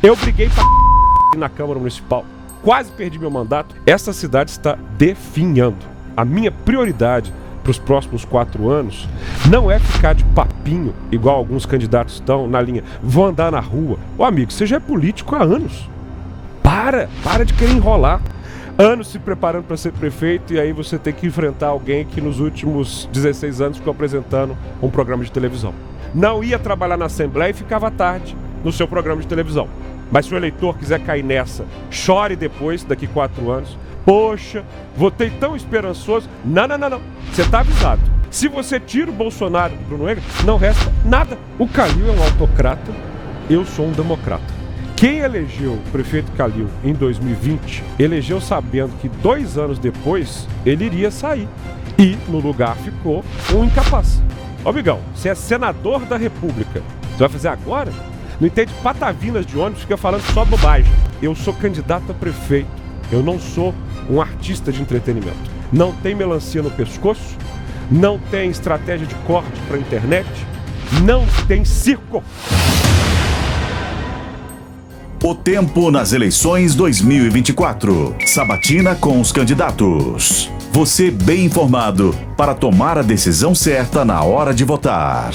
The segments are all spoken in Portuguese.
Eu briguei na Câmara Municipal, quase perdi meu mandato. Essa cidade está definhando. A minha prioridade para os próximos 4 anos não é ficar de papinho, igual alguns candidatos estão na linha, vou andar na rua. Ô amigo, você já é político há anos. Para de querer enrolar. Anos se preparando para ser prefeito e aí você tem que enfrentar alguém que nos últimos 16 anos ficou apresentando um programa de televisão. Não ia trabalhar na Assembleia e ficava à tarde no seu programa de televisão. Mas se o eleitor quiser cair nessa, chore depois, daqui 4 anos. Poxa, votei tão esperançoso. Não. Você está avisado. Se você tira o Bolsonaro do Bruno Henrique, não resta nada. O Calil é um autocrata, eu sou um democrata. Quem elegeu o prefeito Calil em 2020, elegeu sabendo que 2 anos depois ele iria sair. E no lugar ficou um incapaz. Ó, amigão, você é senador da República. Você vai fazer agora? Não entende patavinas de ônibus, fica falando só bobagem. Eu sou candidato a prefeito. Eu não sou um artista de entretenimento. Não tem melancia no pescoço, não tem estratégia de corte para a internet, não tem circo. O tempo nas eleições 2024. Sabatina com os candidatos. Você bem informado para tomar a decisão certa na hora de votar.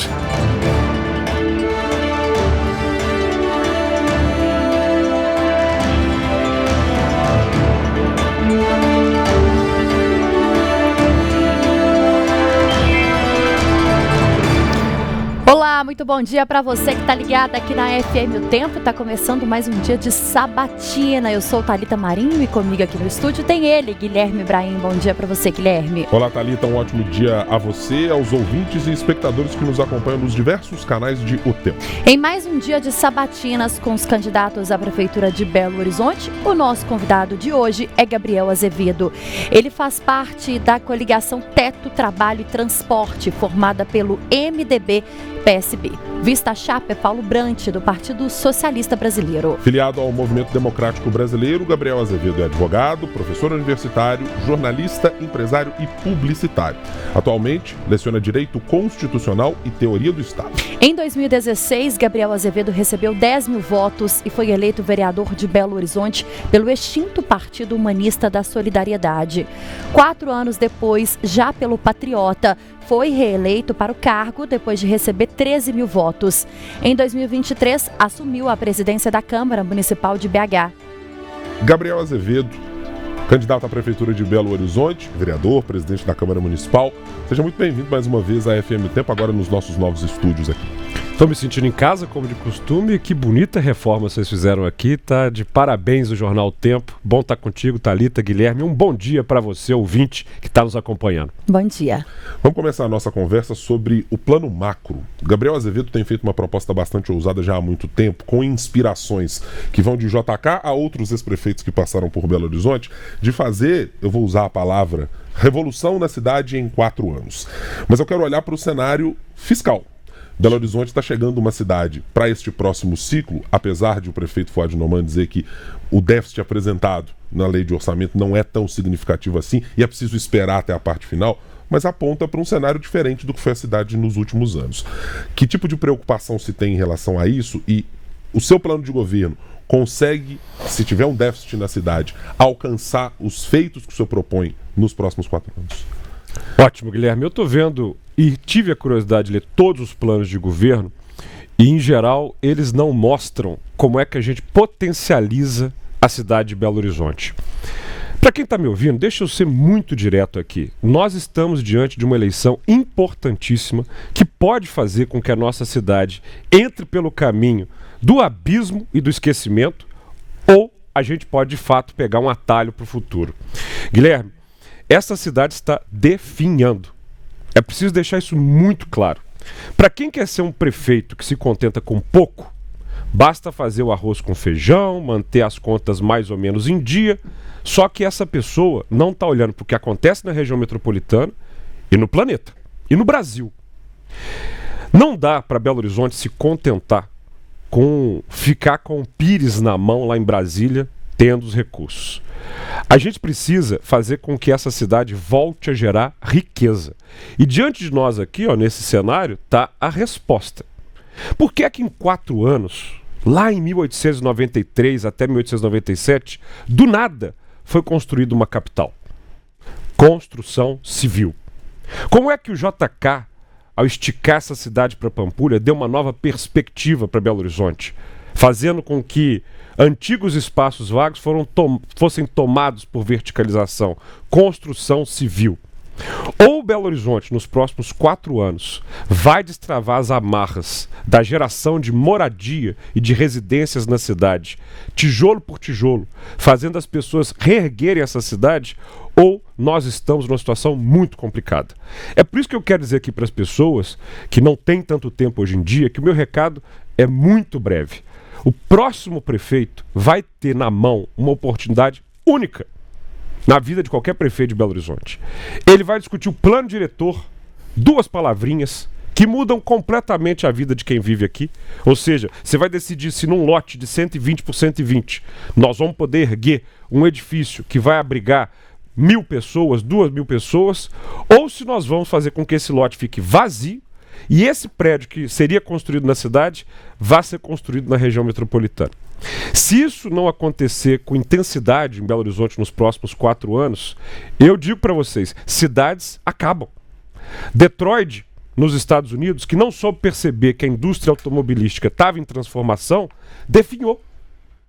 Olá, muito bom dia para você que está ligado aqui na FM O Tempo. Está começando mais um dia de sabatina. Eu sou Thalita Marinho e comigo aqui no estúdio tem ele, Guilherme Ibrahim. Bom dia para você, Guilherme. Olá, Thalita, um ótimo dia a você, aos ouvintes e espectadores que nos acompanham nos diversos canais de O Tempo. Em mais um dia de sabatinas com os candidatos à Prefeitura de Belo Horizonte, o nosso convidado de hoje é Gabriel Azevedo. Ele faz parte da coligação Teto, Trabalho e Transporte, formada pelo MDB-PSB. Vista a chapa é Paulo Brant, do Partido Socialista Brasileiro. Filiado ao Movimento Democrático Brasileiro, Gabriel Azevedo é advogado, professor universitário, jornalista, empresário e publicitário. Atualmente, leciona Direito Constitucional e Teoria do Estado. Em 2016, Gabriel Azevedo recebeu 10 mil votos e foi eleito vereador de Belo Horizonte pelo extinto Partido Humanista da Solidariedade. 4 anos depois, já pelo Patriota, foi reeleito para o cargo depois de receber 13 mil votos. Em 2023, assumiu a presidência da Câmara Municipal de BH. Gabriel Azevedo, candidato à Prefeitura de Belo Horizonte, vereador, presidente da Câmara Municipal. Seja muito bem-vindo mais uma vez à FM Tempo, agora nos nossos novos estúdios aqui. Estou me sentindo em casa, como de costume. Que bonita reforma vocês fizeram aqui. Tá de parabéns o Jornal Tempo. Bom estar contigo, Thalita, Guilherme. Um bom dia para você, ouvinte, que está nos acompanhando. Bom dia. Vamos começar a nossa conversa sobre o plano macro. Gabriel Azevedo tem feito uma proposta bastante ousada já há muito tempo, com inspirações que vão de JK a outros ex-prefeitos que passaram por Belo Horizonte, de fazer, eu vou usar a palavra, revolução na cidade em 4 anos. Mas eu quero olhar para o cenário fiscal. Belo Horizonte está chegando uma cidade para este próximo ciclo, apesar de o prefeito Fuad Noman dizer que o déficit apresentado na lei de orçamento não é tão significativo assim e é preciso esperar até a parte final, mas aponta para um cenário diferente do que foi a cidade nos últimos anos. Que tipo de preocupação se tem em relação a isso e o seu plano de governo consegue, se tiver um déficit na cidade, alcançar os feitos que o senhor propõe nos próximos 4 anos? Ótimo, Guilherme. Eu estou vendo e tive a curiosidade de ler todos os planos de governo e, em geral, eles não mostram como é que a gente potencializa a cidade de Belo Horizonte. Para quem está me ouvindo, deixa eu ser muito direto aqui. Nós estamos diante de uma eleição importantíssima que pode fazer com que a nossa cidade entre pelo caminho do abismo e do esquecimento, ou a gente pode, de fato, pegar um atalho para o futuro. Guilherme, essa cidade está definhando. É preciso deixar isso muito claro. Para quem quer ser um prefeito que se contenta com pouco, basta fazer o arroz com feijão, manter as contas mais ou menos em dia, só que essa pessoa não está olhando para o que acontece na região metropolitana e no planeta, e no Brasil. Não dá para Belo Horizonte se contentar com ficar com o pires na mão lá em Brasília, tendo os recursos. A gente precisa fazer com que essa cidade volte a gerar riqueza. E diante de nós aqui, nesse cenário, está a resposta. Por que é que em 4 anos lá em 1893 até 1897, do nada foi construída uma capital. Construção civil. Como é que o JK, ao esticar essa cidade para Pampulha, deu uma nova perspectiva para Belo Horizonte, fazendo com que antigos espaços vagos fossem tomados por verticalização, construção civil? Ou Belo Horizonte, nos próximos 4 anos, vai destravar as amarras da geração de moradia e de residências na cidade, tijolo por tijolo, fazendo as pessoas reerguerem essa cidade, ou nós estamos numa situação muito complicada. É por isso que eu quero dizer aqui para as pessoas que não têm tanto tempo hoje em dia, que o meu recado é muito breve. O próximo prefeito vai ter na mão uma oportunidade única na vida de qualquer prefeito de Belo Horizonte. Ele vai discutir o plano diretor, 2 palavrinhas que mudam completamente a vida de quem vive aqui. Ou seja, você vai decidir se num lote de 120 por 120 nós vamos poder erguer um edifício que vai abrigar 1.000 pessoas, 2.000 pessoas, ou se nós vamos fazer com que esse lote fique vazio e esse prédio que seria construído na cidade vá ser construído na região metropolitana. Se isso não acontecer com intensidade em Belo Horizonte nos próximos 4 anos, eu digo para vocês, cidades acabam. Detroit, nos Estados Unidos, que não soube perceber que a indústria automobilística estava em transformação, definhou.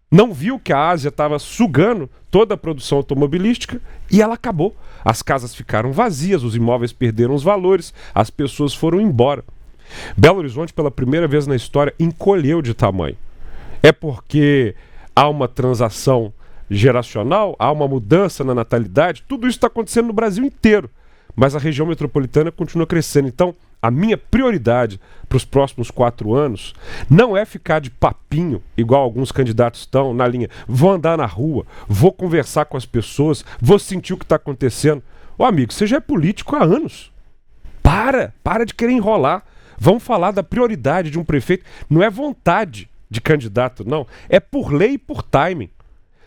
Não viu que a Ásia estava sugando toda a produção automobilística e ela acabou. As casas ficaram vazias, os imóveis perderam os valores, as pessoas foram embora. Belo Horizonte, pela primeira vez na história, encolheu de tamanho. É porque há uma transação geracional, há uma mudança na natalidade, tudo isso está acontecendo no Brasil inteiro, mas a região metropolitana continua crescendo. Então, a minha prioridade para os próximos 4 anos não é ficar de papinho, igual alguns candidatos estão na linha, vou andar na rua, vou conversar com as pessoas, vou sentir o que está acontecendo. Ô amigo, você já é político há anos. Para de querer enrolar. Vamos falar da prioridade de um prefeito. Não é vontade de candidato, não. É por lei e por timing.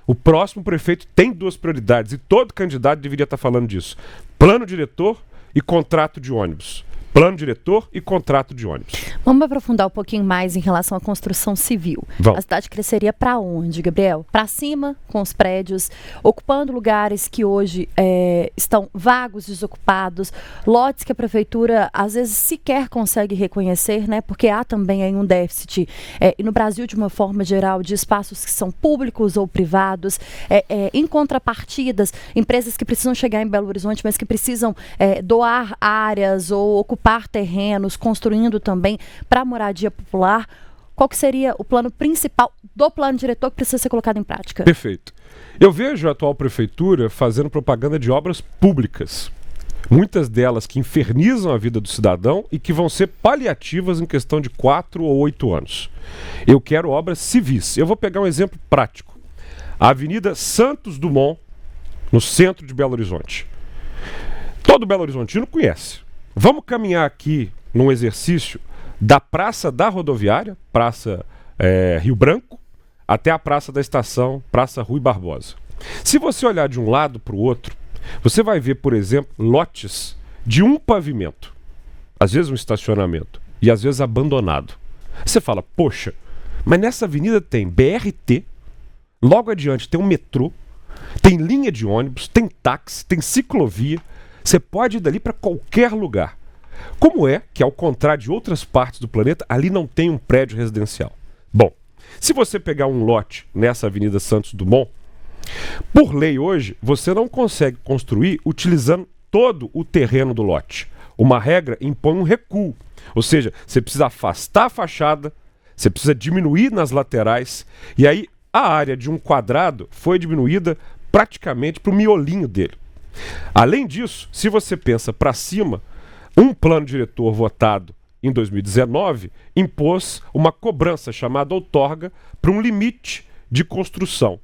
O próximo prefeito tem 2 prioridades e todo candidato deveria estar falando disso. Plano diretor e contrato de ônibus. Plano diretor e contrato de ônibus. Vamos aprofundar um pouquinho mais em relação à construção civil. Vamos. A cidade cresceria para onde, Gabriel? Para cima, com os prédios, ocupando lugares que hoje estão vagos, desocupados, lotes que a prefeitura às vezes sequer consegue reconhecer, né? Porque há também aí um déficit, e no Brasil de uma forma geral, de espaços que são públicos ou privados, em contrapartidas, empresas que precisam chegar em Belo Horizonte, mas que precisam doar áreas ou ocupar terrenos, construindo também para moradia popular. Qual que seria o plano principal do plano diretor que precisa ser colocado em prática? Perfeito. Eu vejo a atual prefeitura fazendo propaganda de obras públicas. Muitas delas que infernizam a vida do cidadão e que vão ser paliativas em questão de 4 ou 8 anos. Eu quero obras civis. Eu vou pegar um exemplo prático. A Avenida Santos Dumont, no centro de Belo Horizonte. Todo Belo Horizontino conhece. Vamos caminhar aqui num exercício da Praça da Rodoviária, Praça Rio Branco, até a Praça da Estação, Praça Rui Barbosa. Se você olhar de um lado para o outro, você vai ver, por exemplo, lotes de um pavimento, às vezes um estacionamento, e às vezes abandonado. Você fala, poxa, mas nessa avenida tem BRT, logo adiante tem um metrô, tem linha de ônibus, tem táxi, tem ciclovia. Você pode ir dali para qualquer lugar. Como é que, ao contrário de outras partes do planeta, ali não tem um prédio residencial? Bom, se você pegar um lote nessa Avenida Santos Dumont, por lei hoje, você não consegue construir utilizando todo o terreno do lote. Uma regra impõe um recuo. Ou seja, você precisa afastar a fachada, você precisa diminuir nas laterais, e aí a área de um quadrado foi diminuída praticamente para o miolinho dele. Além disso, se você pensa para cima, um plano diretor votado em 2019 impôs uma cobrança chamada outorga para um limite de construção.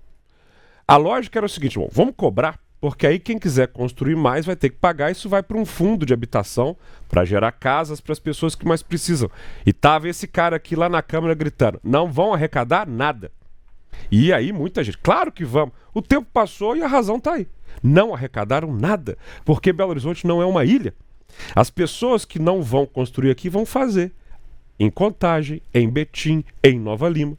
A lógica era o seguinte, bom, vamos cobrar, porque aí quem quiser construir mais vai ter que pagar, isso vai para um fundo de habitação para gerar casas para as pessoas que mais precisam. E estava esse cara aqui lá na Câmara gritando, não vão arrecadar nada. E aí muita gente, claro que vamos, o tempo passou e a razão está aí. Não arrecadaram nada, porque Belo Horizonte não é uma ilha. As pessoas que não vão construir aqui vão fazer em Contagem, em Betim, em Nova Lima.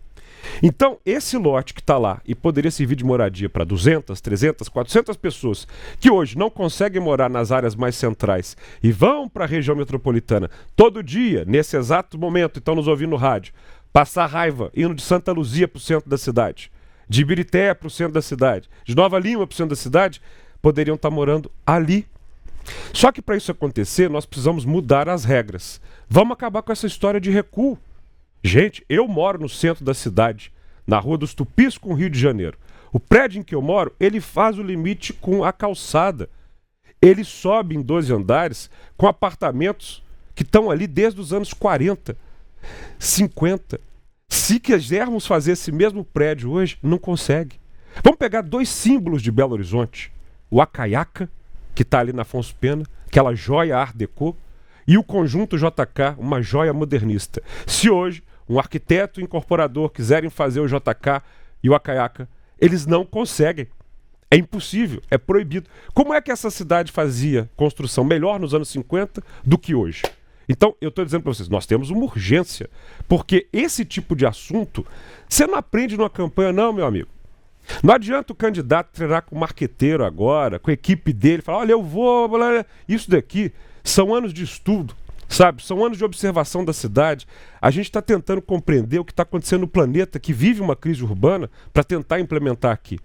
Então, esse lote que está lá e poderia servir de moradia para 200, 300, 400 pessoas que hoje não conseguem morar nas áreas mais centrais e vão para a região metropolitana todo dia, nesse exato momento, estão nos ouvindo no rádio, passar raiva, indo de Santa Luzia para o centro da cidade, de Ibirité para o centro da cidade, de Nova Lima para o centro da cidade, poderiam estar morando ali. Só que para isso acontecer, nós precisamos mudar as regras. Vamos acabar com essa história de recuo. Gente, eu moro no centro da cidade, na Rua dos Tupis com o Rio de Janeiro. O prédio em que eu moro, ele faz o limite com a calçada. Ele sobe em 12 andares com apartamentos que estão ali desde os anos 40, 50. Se quisermos fazer esse mesmo prédio hoje, não consegue. Vamos pegar 2 símbolos de Belo Horizonte. O Acaiaca, que está ali na Afonso Pena, aquela joia Art Deco, e o Conjunto JK, uma joia modernista. Se hoje um arquiteto e incorporador quiserem fazer o JK e o Acaiaca, eles não conseguem. É impossível, é proibido. Como é que essa cidade fazia construção melhor nos anos 50 do que hoje? Então, eu estou dizendo para vocês, nós temos uma urgência, porque esse tipo de assunto, você não aprende numa campanha não, meu amigo. Não adianta o candidato treinar com o marqueteiro agora, com a equipe dele, falar, olha, eu vou... Isso daqui são anos de estudo, sabe? São anos de observação da cidade. A gente está tentando compreender o que está acontecendo no planeta, que vive uma crise urbana, para tentar implementar aqui.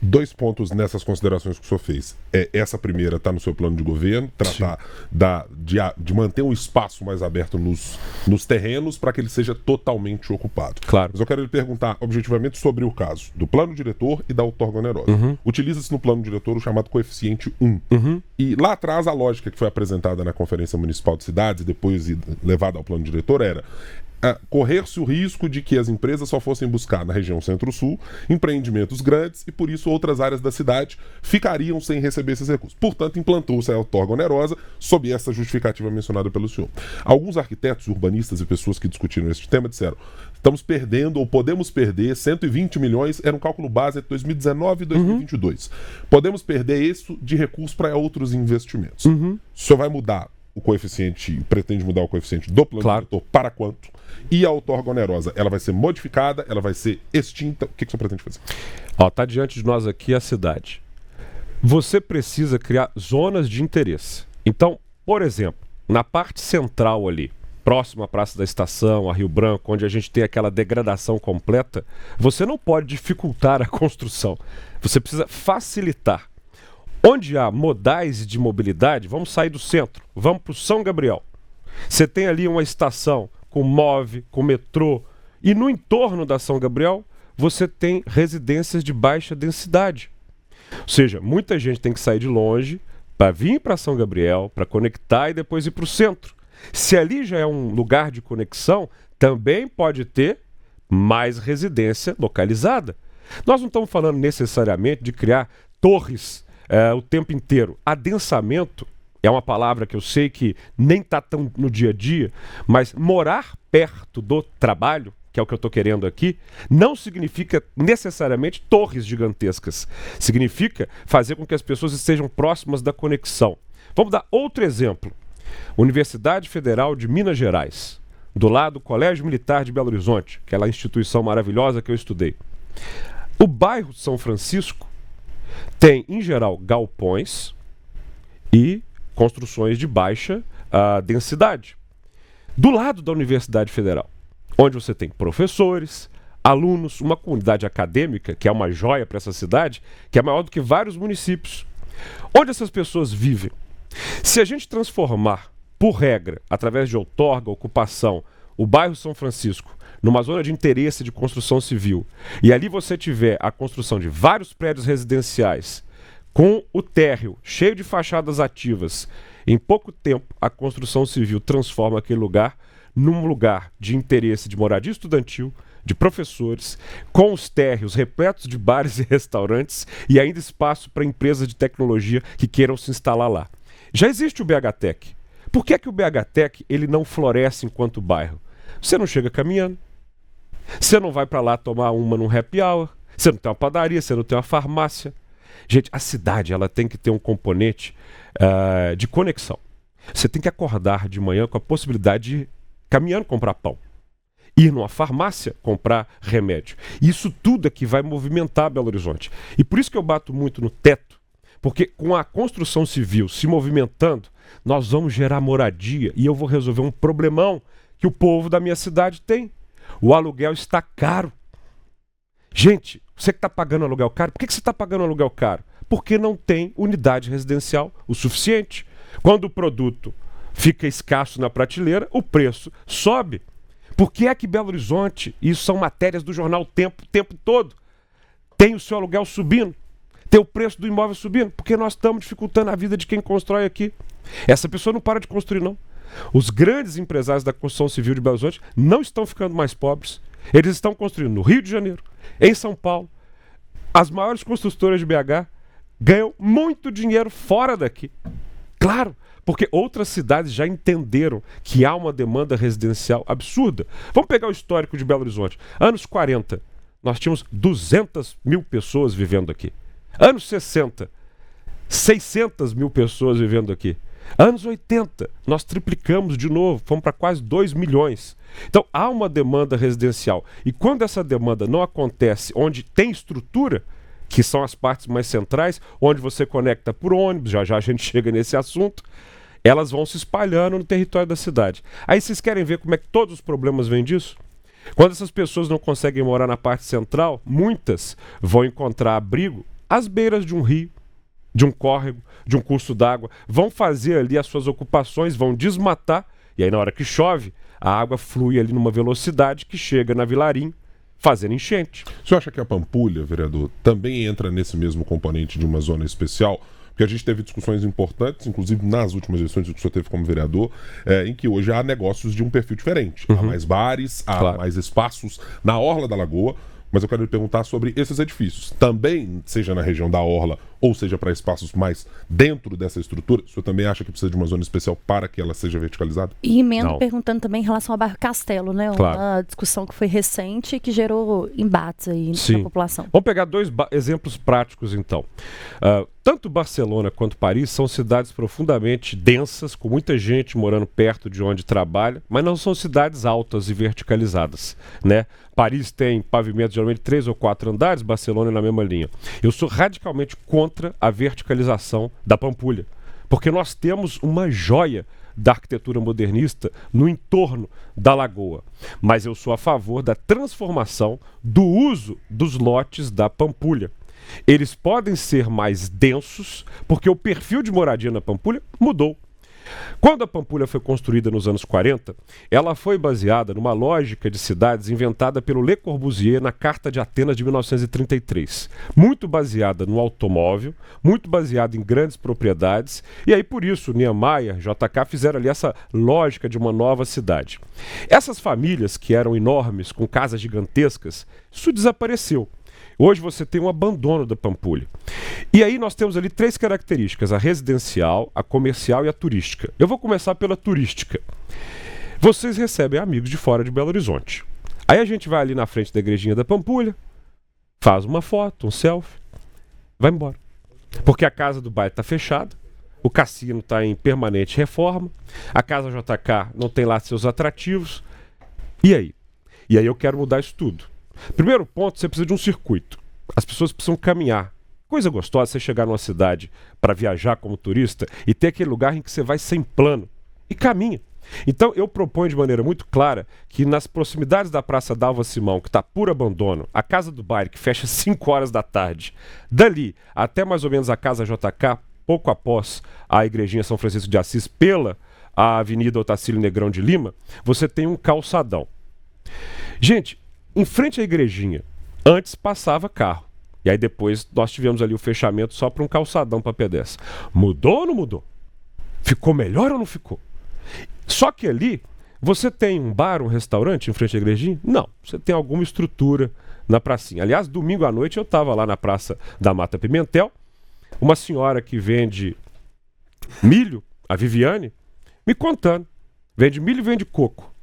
2 pontos nessas considerações que o senhor fez. Essa primeira está no seu plano de governo, tratar de manter um espaço mais aberto nos terrenos para que ele seja totalmente ocupado. Claro. Mas eu quero lhe perguntar objetivamente sobre o caso do plano diretor e da outorga onerosa. Utiliza-se no plano diretor o chamado coeficiente 1. E lá atrás a lógica que foi apresentada na Conferência Municipal de Cidades e depois levada ao plano diretor era correr-se o risco de que as empresas só fossem buscar na região Centro-Sul empreendimentos grandes e por isso outras áreas da cidade ficariam sem receber esses recursos. Portanto, implantou-se a outorga onerosa sob essa justificativa mencionada pelo senhor. Alguns arquitetos, urbanistas e pessoas que discutiram esse tema disseram: estamos perdendo ou podemos perder 120 milhões, era um cálculo base entre 2019 e 2022. Podemos perder isso de recursos para outros investimentos. O senhor vai mudar o coeficiente, pretende mudar o coeficiente do plano diretor para quanto? E a outorga onerosa, ela vai ser modificada, ela vai ser extinta? O que o senhor pretende fazer? Está diante de nós aqui a cidade. Você precisa criar zonas de interesse. Então, por exemplo, na parte central ali, próximo à Praça da Estação, a Rio Branco, onde a gente tem aquela degradação completa, você não pode dificultar a construção. Você precisa facilitar. Onde há modais de mobilidade, vamos sair do centro, vamos para o São Gabriel. Você tem ali uma estação com MOVE, com metrô, e no entorno da São Gabriel você tem residências de baixa densidade. Ou seja, muita gente tem que sair de longe para vir para São Gabriel, para conectar e depois ir para o centro. Se ali já é um lugar de conexão, também pode ter mais residência localizada. Nós não estamos falando necessariamente de criar torres o tempo inteiro. Adensamento é uma palavra que eu sei que nem está tão no dia a dia, mas morar perto do trabalho, que é o que eu estou querendo aqui, não significa necessariamente torres gigantescas. Significa fazer com que as pessoas estejam próximas da conexão. Vamos dar outro exemplo. Universidade Federal de Minas Gerais, do lado do Colégio Militar de Belo Horizonte, aquela instituição maravilhosa que eu estudei. O bairro de São Francisco tem, em geral, galpões e construções de baixa densidade. Do lado da Universidade Federal, onde você tem professores, alunos, uma comunidade acadêmica, que é uma joia para essa cidade, que é maior do que vários municípios. Onde essas pessoas vivem? Se a gente transformar, por regra, através de outorga, ocupação, o bairro São Francisco numa zona de interesse de construção civil, e ali você tiver a construção de vários prédios residenciais, com o térreo cheio de fachadas ativas, em pouco tempo a construção civil transforma aquele lugar num lugar de interesse de moradia estudantil, de professores, com os térreos repletos de bares e restaurantes e ainda espaço para empresas de tecnologia que queiram se instalar lá. Já existe o BHTEC. Por que o BHTEC ele não floresce enquanto bairro? Você não chega caminhando. Você não vai para lá tomar uma num happy hour. Você não tem uma padaria, você não tem uma farmácia. Gente, a cidade ela tem que ter um componente de conexão. Você tem que acordar de manhã com a possibilidade de caminhando comprar pão. ir numa farmácia comprar remédio. Isso tudo é que vai movimentar Belo Horizonte. E por isso que eu bato muito no teto, porque com a construção civil se movimentando, nós vamos gerar moradia e eu vou resolver um problemão que o povo da minha cidade tem. O aluguel está caro. Gente, você que está pagando aluguel caro, por que você está pagando aluguel caro? Porque não tem unidade residencial o suficiente. Quando o produto fica escasso na prateleira, o preço sobe. Por que é que Belo Horizonte, isso são matérias do jornal o tempo todo, tem o seu aluguel subindo, tem o preço do imóvel subindo? Porque nós estamos dificultando a vida de quem constrói aqui. Essa pessoa não para de construir, não. Os grandes empresários da construção civil de Belo Horizonte não estão ficando mais pobres. Eles estão construindo no Rio de Janeiro, em São Paulo. As maiores construtoras de BH ganham muito dinheiro fora daqui. Claro, porque outras cidades já entenderam que há uma demanda residencial absurda. Vamos pegar o histórico de Belo Horizonte. Anos 40, nós tínhamos 200 mil pessoas vivendo aqui. Anos 60, 600 mil pessoas vivendo aqui. Anos 80, nós triplicamos de novo, fomos para quase 2 milhões. Então, há uma demanda residencial. E quando essa demanda não acontece onde tem estrutura, que são as partes mais centrais, onde você conecta por ônibus, já já a gente chega nesse assunto, elas vão se espalhando no território da cidade. Aí vocês querem ver como é que todos os problemas vêm disso? Quando essas pessoas não conseguem morar na parte central, muitas vão encontrar abrigo às beiras de um rio, de um córrego, de um curso d'água, vão fazer ali as suas ocupações, vão desmatar, e aí na hora que chove, a água flui ali numa velocidade que chega na Vilarim, fazendo enchente. O senhor acha que a Pampulha, vereador, também entra nesse mesmo componente de uma zona especial? Porque a gente teve discussões importantes, inclusive nas últimas eleições que o senhor teve como vereador, em que hoje há negócios de um perfil diferente. Há mais bares, há mais espaços na orla da lagoa, mas eu quero lhe perguntar sobre esses edifícios. Também, seja na região da orla ou seja para espaços mais dentro dessa estrutura, o senhor também acha que precisa de uma zona especial para que ela seja verticalizada? E emendo perguntando também em relação ao bairro Castelo, né? Claro. Uma discussão que foi recente e que gerou embates aí na população. Vamos pegar dois exemplos práticos, então. Tanto Barcelona quanto Paris são cidades profundamente densas, com muita gente morando perto de onde trabalha, mas não são cidades altas e verticalizadas, né? Paris tem pavimentos geralmente 3 ou 4 andares, Barcelona é na mesma linha. Eu sou radicalmente contra a verticalização da Pampulha, porque nós temos uma joia da arquitetura modernista no entorno da lagoa. Mas eu sou a favor da transformação do uso dos lotes da Pampulha. Eles podem ser mais densos, porque o perfil de moradia na Pampulha mudou. Quando a Pampulha foi construída nos anos 40, ela foi baseada numa lógica de cidades inventada pelo Le Corbusier na Carta de Atenas de 1933. Muito baseada no automóvel, muito baseada em grandes propriedades, e aí por isso Niemeyer, JK fizeram ali essa lógica de uma nova cidade. Essas famílias que eram enormes, com casas gigantescas, isso desapareceu. Hoje você tem um abandono da Pampulha. E aí nós temos ali 3 características: a residencial, a comercial e a turística. Eu vou começar pela turística. Vocês recebem amigos de fora de Belo Horizonte. Aí a gente vai ali na frente da igrejinha da Pampulha, faz uma foto, um selfie, vai embora. Porque a casa do bairro está fechada, o cassino está em permanente reforma, a casa JK não tem lá seus atrativos. E aí? E aí eu quero mudar isso tudo. Primeiro ponto, você precisa de um circuito. As pessoas precisam caminhar. Coisa gostosa você chegar numa cidade para viajar como turista e ter aquele lugar em que você vai sem plano e caminha. Então eu proponho de maneira muito clara que nas proximidades da Praça Dalva Simão, que está por abandono, a Casa do Baile, que fecha às 5 horas da tarde, dali até mais ou menos a Casa JK, pouco após a Igrejinha São Francisco de Assis, pela a Avenida Otacílio Negrão de Lima, você tem um calçadão. Gente, em frente à igrejinha, antes passava carro. E aí depois nós tivemos ali o fechamento só para um calçadão para pedestre. Mudou ou não mudou? Ficou melhor ou não ficou? Só que ali, você tem um bar, um restaurante em frente à igrejinha? Não, você tem alguma estrutura na pracinha. Aliás, domingo à noite eu estava lá na Praça da Mata Pimentel, uma senhora que vende milho, a Viviane, me contando. Vende milho e vende coco.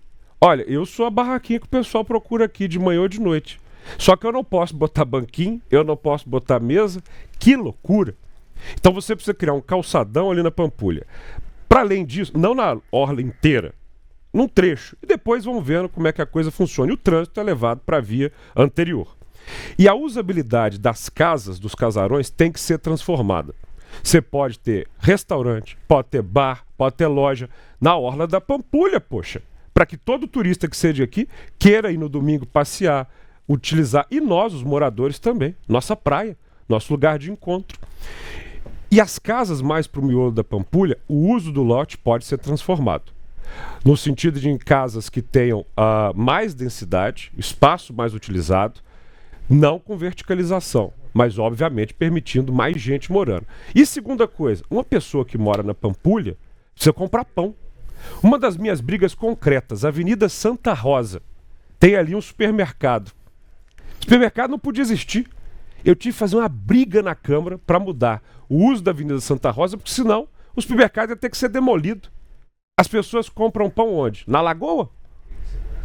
Olha, eu sou a barraquinha que o pessoal procura aqui de manhã ou de noite. Só que eu não posso botar banquinho, eu não posso botar mesa. Que loucura! Então você precisa criar um calçadão ali na Pampulha. Para além disso, não na orla inteira, num trecho. E depois vão vendo como é que a coisa funciona. E o trânsito é levado para a via anterior. E a usabilidade das casas, dos casarões, tem que ser transformada. Você pode ter restaurante, pode ter bar, pode ter loja na orla da Pampulha, poxa. Para que todo turista que seja aqui queira ir no domingo passear, utilizar. E nós, os moradores também. Nossa praia, nosso lugar de encontro. E as casas mais para o miolo da Pampulha, o uso do lote pode ser transformado. No sentido de em casas que tenham mais densidade, espaço mais utilizado, não com verticalização, mas obviamente permitindo mais gente morando. E segunda coisa, uma pessoa que mora na Pampulha precisa comprar pão. Uma das minhas brigas concretas, Avenida Santa Rosa, tem ali um supermercado. O supermercado não podia existir. Eu tive que fazer uma briga na Câmara para mudar o uso da Avenida Santa Rosa, porque senão o supermercado ia ter que ser demolido. As pessoas compram pão onde? Na Lagoa?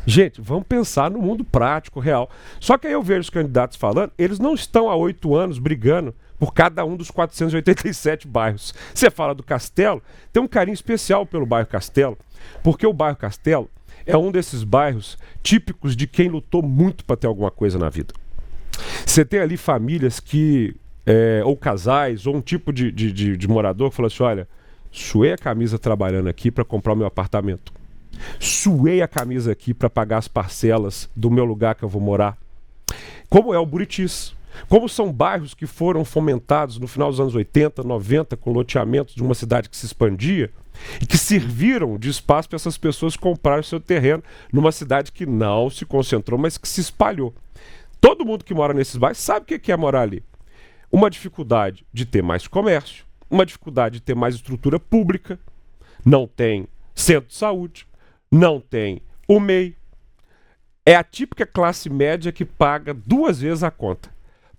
Gente, vamos pensar no mundo prático, real. Só que aí eu vejo os candidatos falando, eles não estão há 8 anos brigando por cada um dos 487 bairros. Você fala do Castelo, tem um carinho especial pelo bairro Castelo, porque o bairro Castelo é um desses bairros típicos de quem lutou muito para ter alguma coisa na vida. Você tem ali famílias que, ou casais, ou um tipo de morador que fala assim, olha, suei a camisa trabalhando aqui para comprar o meu apartamento. Suei a camisa aqui para pagar as parcelas do meu lugar que eu vou morar. Como é o Buritis. Como são bairros que foram fomentados no final dos anos 80, 90, com loteamentos de uma cidade que se expandia e que serviram de espaço para essas pessoas comprarem seu terreno numa cidade que não se concentrou, mas que se espalhou. Todo mundo que mora nesses bairros sabe o que é morar ali. Uma dificuldade de ter mais comércio, uma dificuldade de ter mais estrutura pública, não tem centro de saúde, não tem o MEI. É a típica classe média que paga 2 vezes a conta.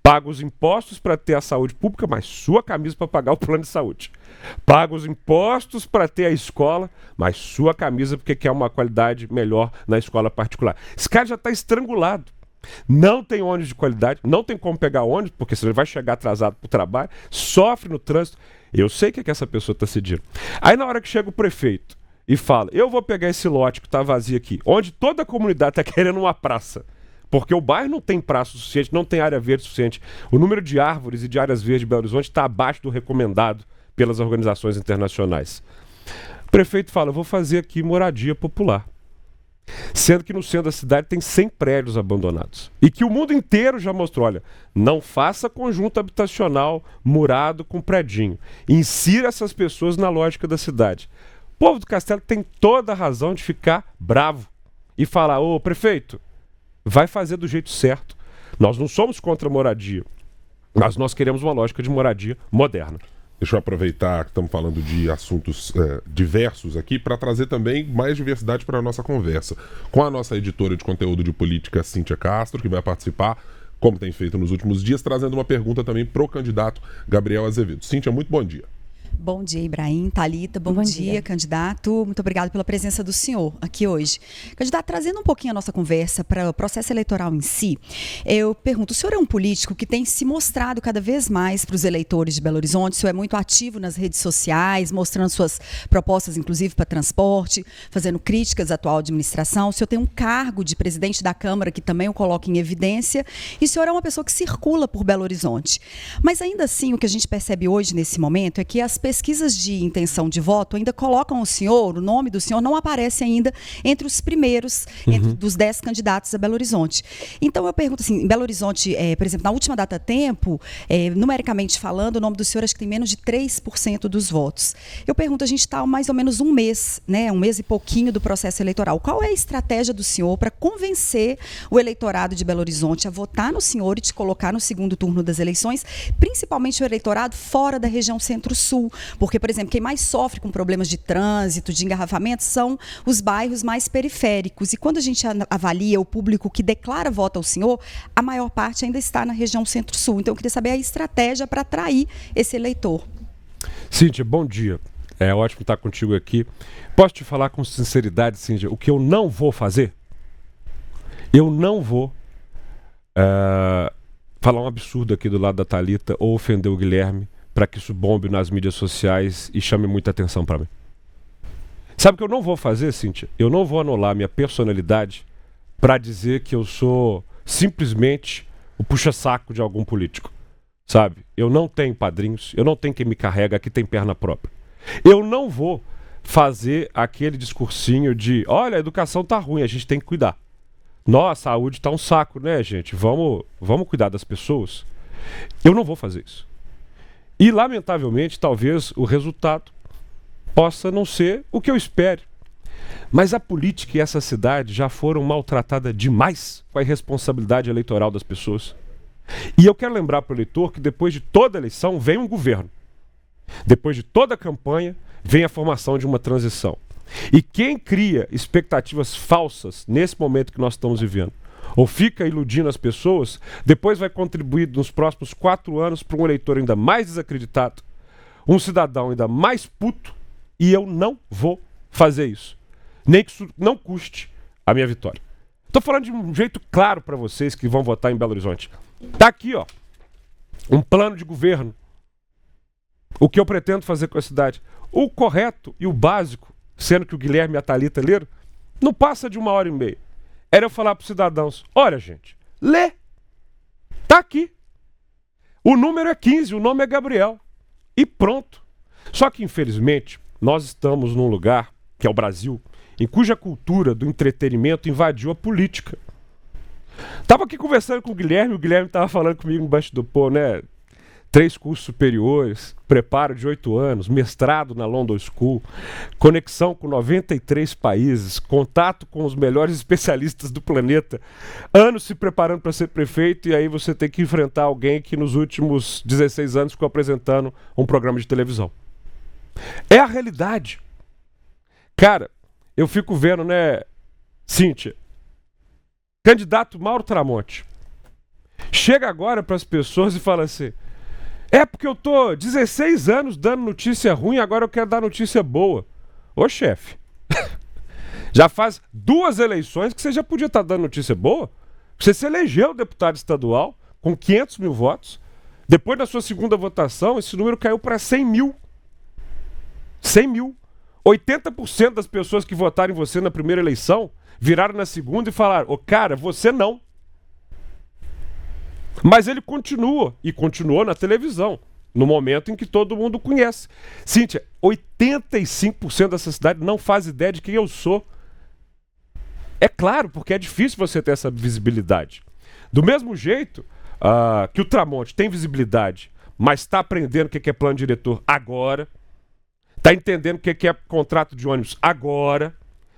Paga os impostos para ter a saúde pública, mas sua camisa para pagar o plano de saúde. Paga os impostos para ter a escola, mas sua camisa porque quer uma qualidade melhor na escola particular. Esse cara já está estrangulado. Não tem ônibus de qualidade, não tem como pegar ônibus, porque senão ele vai chegar atrasado para o trabalho, sofre no trânsito. Eu sei o que essa pessoa está sentindo. Aí na hora que chega o prefeito e fala, eu vou pegar esse lote que está vazio aqui, onde toda a comunidade está querendo uma praça, porque o bairro não tem praça suficiente, não tem área verde suficiente. O número de árvores e de áreas verdes de Belo Horizonte está abaixo do recomendado pelas organizações internacionais. O prefeito fala, eu vou fazer aqui moradia popular. Sendo que no centro da cidade tem 100 prédios abandonados. E que o mundo inteiro já mostrou, olha, não faça conjunto habitacional murado com predinho. Insira essas pessoas na lógica da cidade. O povo do Castelo tem toda a razão de ficar bravo e falar, ô prefeito, vai fazer do jeito certo. Nós não somos contra a moradia, mas nós queremos uma lógica de moradia moderna. Deixa eu aproveitar que estamos falando de assuntos diversos aqui para trazer também mais diversidade para a nossa conversa. Com a nossa editora de conteúdo de política, Cíntia Castro, que vai participar, como tem feito nos últimos dias, trazendo uma pergunta também para o candidato Gabriel Azevedo. Cíntia, muito bom dia. Bom dia, Ibrahim, Thalita, bom dia, candidato. Muito obrigado pela presença do senhor aqui hoje. Candidato, trazendo um pouquinho a nossa conversa para o processo eleitoral em si, eu pergunto, o senhor é um político que tem se mostrado cada vez mais para os eleitores de Belo Horizonte, o senhor é muito ativo nas redes sociais, mostrando suas propostas, inclusive, para transporte, fazendo críticas à atual administração, o senhor tem um cargo de presidente da Câmara que também o coloca em evidência, e o senhor é uma pessoa que circula por Belo Horizonte. Mas ainda assim, o que a gente percebe hoje, nesse momento, é que as pesquisas de intenção de voto ainda colocam o nome do senhor não aparece ainda entre os primeiros, entre dos 10 candidatos a Belo Horizonte. Então eu pergunto assim, em Belo Horizonte, por exemplo, na última data tempo, numericamente falando, o nome do senhor acho que tem menos de 3% dos votos. Eu pergunto, a gente está há mais ou menos um mês, né, um mês e pouquinho do processo eleitoral. Qual é a estratégia do senhor para convencer o eleitorado de Belo Horizonte a votar no senhor e te colocar no segundo turno das eleições, principalmente o eleitorado fora da região Centro-Sul? Porque, por exemplo, quem mais sofre com problemas de trânsito, de engarrafamento, são os bairros mais periféricos. E quando a gente avalia o público que declara voto ao senhor, a maior parte ainda está na região Centro-Sul. Então, eu queria saber a estratégia para atrair esse eleitor. Cíntia, bom dia. É ótimo estar contigo aqui. Posso te falar com sinceridade, Cíntia, o que eu não vou fazer? Eu não vou falar um absurdo aqui do lado da Thalita ou ofender o Guilherme para que isso bombe nas mídias sociais e chame muita atenção para mim. Sabe o que eu não vou fazer, Cíntia? Eu não vou anular minha personalidade para dizer que eu sou simplesmente o puxa-saco de algum político. Sabe? Eu não tenho padrinhos, eu não tenho quem me carrega, aqui tem perna própria. Eu não vou fazer aquele discursinho de, olha, a educação tá ruim, a gente tem que cuidar. Nossa, a saúde tá um saco, né, gente? Vamos cuidar das pessoas. Eu não vou fazer isso. E, lamentavelmente, talvez o resultado possa não ser o que eu espero. Mas a política e essa cidade já foram maltratadas demais com a irresponsabilidade eleitoral das pessoas. E eu quero lembrar para o eleitor que depois de toda eleição vem um governo. Depois de toda a campanha vem a formação de uma transição. E quem cria expectativas falsas nesse momento que nós estamos vivendo, ou fica iludindo as pessoas, depois vai contribuir nos próximos 4 anos para um eleitor ainda mais desacreditado, um cidadão ainda mais puto, e eu não vou fazer isso. Nem que isso não custe a minha vitória. Estou falando de um jeito claro para vocês que vão votar em Belo Horizonte. Está aqui, ó, um plano de governo. O que eu pretendo fazer com a cidade. O correto e o básico, sendo que o Guilherme e a Thalita leram, não passa de 1h30. Era eu falar para os cidadãos, olha, gente, lê. Está aqui. O número é 15, o nome é Gabriel. E pronto. Só que, infelizmente, nós estamos num lugar, que é o Brasil, em cuja cultura do entretenimento invadiu a política. Estava aqui conversando com o Guilherme estava falando comigo embaixo do pô, né? 3 cursos superiores, preparo de 8 anos, mestrado na London School, conexão com 93 países, contato com os melhores especialistas do planeta, anos se preparando para ser prefeito, e aí você tem que enfrentar alguém que nos últimos 16 anos ficou apresentando um programa de televisão. É a realidade. Cara, eu fico vendo, né, Cíntia, candidato Mauro Tramonte, chega agora para as pessoas e fala assim, é porque eu tô 16 anos dando notícia ruim, agora eu quero dar notícia boa. Ô, chefe, já faz 2 eleições que você já podia estar dando notícia boa. Você se elegeu deputado estadual com 500 mil votos. Depois da sua segunda votação, esse número caiu para 100 mil. 100 mil. 80% das pessoas que votaram em você na primeira eleição viraram na segunda e falaram, ô cara, você não. Mas ele continua, e continuou na televisão, no momento em que todo mundo conhece. Cíntia, 85% dessa cidade não faz ideia de quem eu sou. É claro, porque é difícil você ter essa visibilidade. Do mesmo jeito que o Tramonte tem visibilidade, mas está aprendendo o que é plano diretor agora, está entendendo o que é contrato de ônibus agora,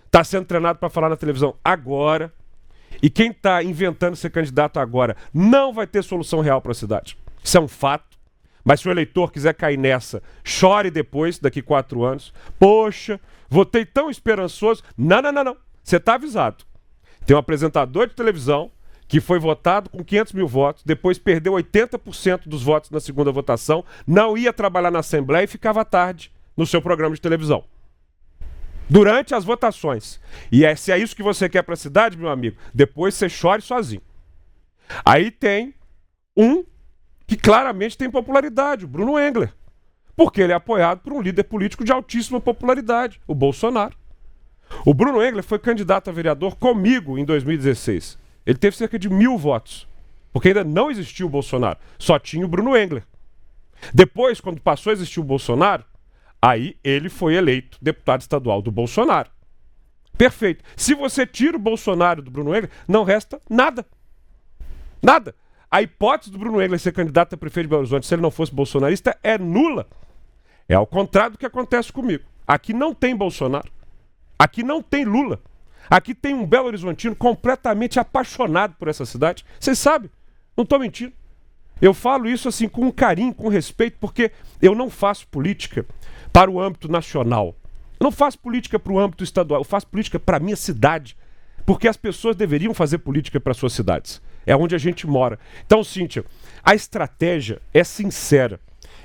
está sendo treinado para falar na televisão agora, e quem está inventando ser candidato agora não vai ter solução real para a cidade. Isso é um fato. Mas se o eleitor quiser cair nessa, chore depois, daqui 4 anos. Poxa, votei tão esperançoso. Não. Você está avisado. Tem um apresentador de televisão que foi votado com 500 mil votos, depois perdeu 80% dos votos na segunda votação, não ia trabalhar na Assembleia e ficava à tarde no seu programa de televisão. Durante as votações. E se é isso que você quer para a cidade, meu amigo, depois você chore sozinho. Aí tem um que claramente tem popularidade, o Bruno Engler. Porque ele é apoiado por um líder político de altíssima popularidade, o Bolsonaro. O Bruno Engler foi candidato a vereador comigo em 2016. Ele teve cerca de 1.000 votos. Porque ainda não existia o Bolsonaro, só tinha o Bruno Engler. Depois, quando passou a existir o Bolsonaro, aí ele foi eleito deputado estadual do Bolsonaro. Perfeito. Se você tira o Bolsonaro do Bruno Engler, não resta nada. Nada. A hipótese do Bruno Engler ser candidato a prefeito de Belo Horizonte, se ele não fosse bolsonarista, é nula. É ao contrário do que acontece comigo. Aqui não tem Bolsonaro. Aqui não tem Lula. Aqui tem um Belo Horizontino completamente apaixonado por essa cidade. Vocês sabem, não estou mentindo. Eu falo isso assim com carinho, com respeito, porque eu não faço política para o âmbito nacional. Eu não faço política para o âmbito estadual, eu faço política para a minha cidade. Porque as pessoas deveriam fazer política para suas cidades. É onde a gente mora. Então, Cíntia, a estratégia é sincera.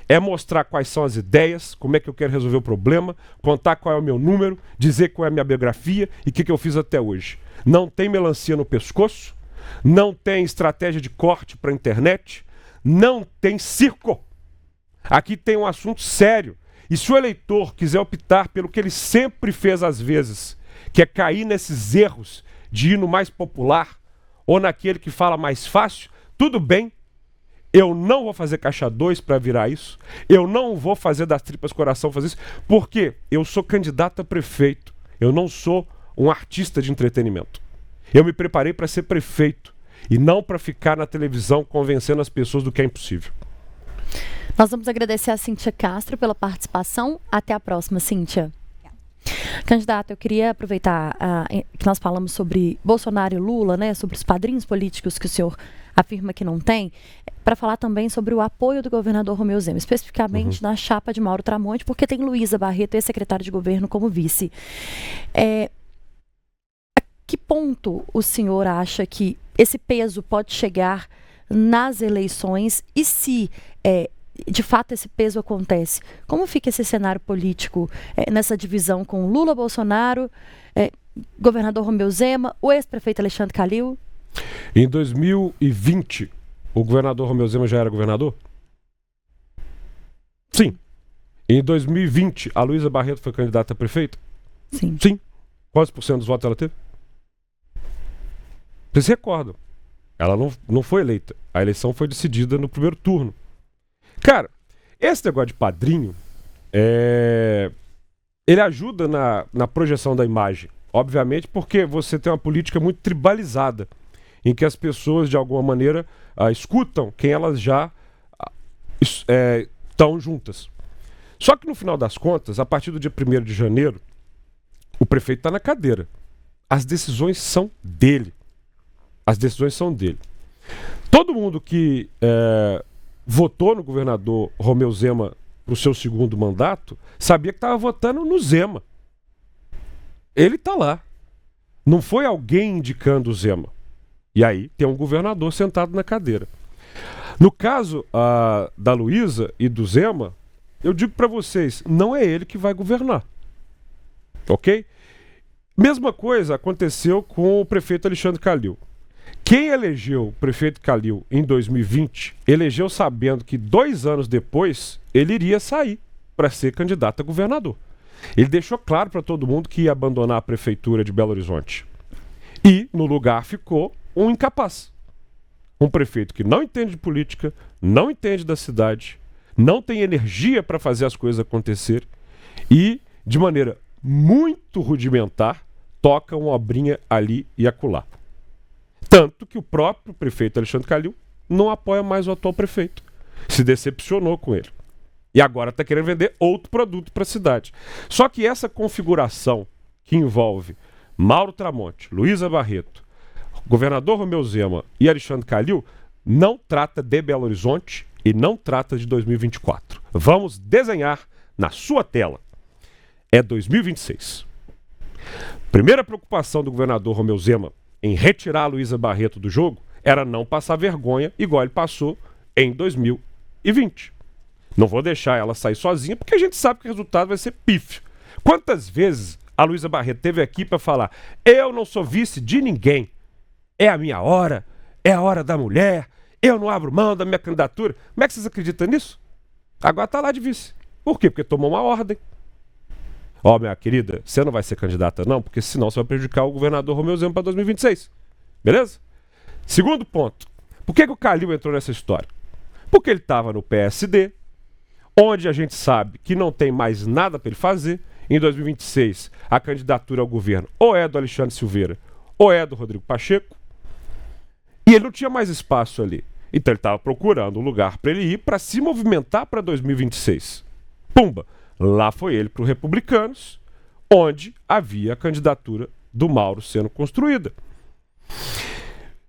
É mostrar quais são as ideias, como é que eu quero resolver o problema, contar qual é o meu número, dizer qual é a minha biografia e o que eu fiz até hoje. Não tem melancia no pescoço, não tem estratégia de corte para a internet, não tem circo. Aqui tem um assunto sério. E se o eleitor quiser optar pelo que ele sempre fez às vezes, que é cair nesses erros de ir no mais popular ou naquele que fala mais fácil, tudo bem. Eu não vou fazer caixa 2 para virar isso. Eu não vou fazer das tripas coração fazer isso, porque eu sou candidato a prefeito. Eu não sou um artista de entretenimento. Eu me preparei para ser prefeito e não para ficar na televisão convencendo as pessoas do que é impossível. Nós vamos agradecer a Cíntia Castro pela participação. Até a próxima, Cíntia. Candidato, eu queria aproveitar que nós falamos sobre Bolsonaro e Lula, né, sobre os padrinhos políticos que o senhor afirma que não tem, para falar também sobre o apoio do governador Romeu Zema, especificamente na chapa de Mauro Tramonte, porque tem Luísa Barreto, ex-secretário de governo, como vice. A que ponto o senhor acha que esse peso pode chegar nas eleições e se de fato esse peso acontece? Como fica esse cenário político nessa divisão com Lula, Bolsonaro, governador Romeu Zema, o ex-prefeito Alexandre Calil? Em 2020, o governador Romeu Zema já era governador? Sim. Em 2020, a Luísa Barreto foi candidata a prefeita? Sim. Sim. Quantos por cento dos votos ela teve? Vocês se recordam? Ela não foi eleita. A eleição foi decidida no primeiro turno. Cara, esse negócio de padrinho, ele ajuda na projeção da imagem. Obviamente porque você tem uma política muito tribalizada, em que as pessoas, de alguma maneira, escutam quem elas já estão juntas. Só que, no final das contas, a partir do dia 1º de janeiro, o prefeito está na cadeira. As decisões são dele. As decisões são dele. Todo mundo que votou no governador Romeu Zema para o seu segundo mandato sabia que estava votando no Zema. Ele está lá. Não foi alguém indicando o Zema. E aí tem um governador sentado na cadeira. No caso da Luísa e do Zema, eu digo para vocês, não é ele que vai governar. Ok? Mesma coisa aconteceu com o prefeito Alexandre Calil. Quem elegeu o prefeito Calil em 2020, elegeu sabendo que 2 anos depois ele iria sair para ser candidato a governador. Ele deixou claro para todo mundo que ia abandonar a prefeitura de Belo Horizonte. E no lugar ficou um incapaz. Um prefeito que não entende de política, não entende da cidade, não tem energia para fazer as coisas acontecer e, de maneira muito rudimentar, toca uma obrinha ali e acolá. Tanto que o próprio prefeito Alexandre Calil não apoia mais o atual prefeito. Se decepcionou com ele. E agora está querendo vender outro produto para a cidade. Só que essa configuração que envolve Mauro Tramonte, Luísa Barreto, governador Romeu Zema e Alexandre Calil não trata de Belo Horizonte e não trata de 2024. Vamos desenhar na sua tela. É 2026. Primeira preocupação do governador Romeu Zema em retirar a Luísa Barreto do jogo era não passar vergonha igual ele passou em 2020. Não vou deixar ela sair sozinha porque a gente sabe que o resultado vai ser pífio. Quantas vezes a Luísa Barreto esteve aqui para falar: eu não sou vice de ninguém, é a minha hora, é a hora da mulher, eu não abro mão da minha candidatura. Como é que vocês acreditam nisso? Agora está lá de vice. Por quê? Porque tomou uma ordem. Minha querida, você não vai ser candidata não, porque senão você vai prejudicar o governador Romeu Zema para 2026. Beleza? Segundo ponto. Por que o Calil entrou nessa história? Porque ele estava no PSD, onde a gente sabe que não tem mais nada para ele fazer. Em 2026, a candidatura ao governo ou é do Alexandre Silveira ou é do Rodrigo Pacheco. E ele não tinha mais espaço ali. Então ele estava procurando um lugar para ele ir para se movimentar para 2026. Pumba! Lá foi ele para o Republicanos, onde havia a candidatura do Mauro sendo construída.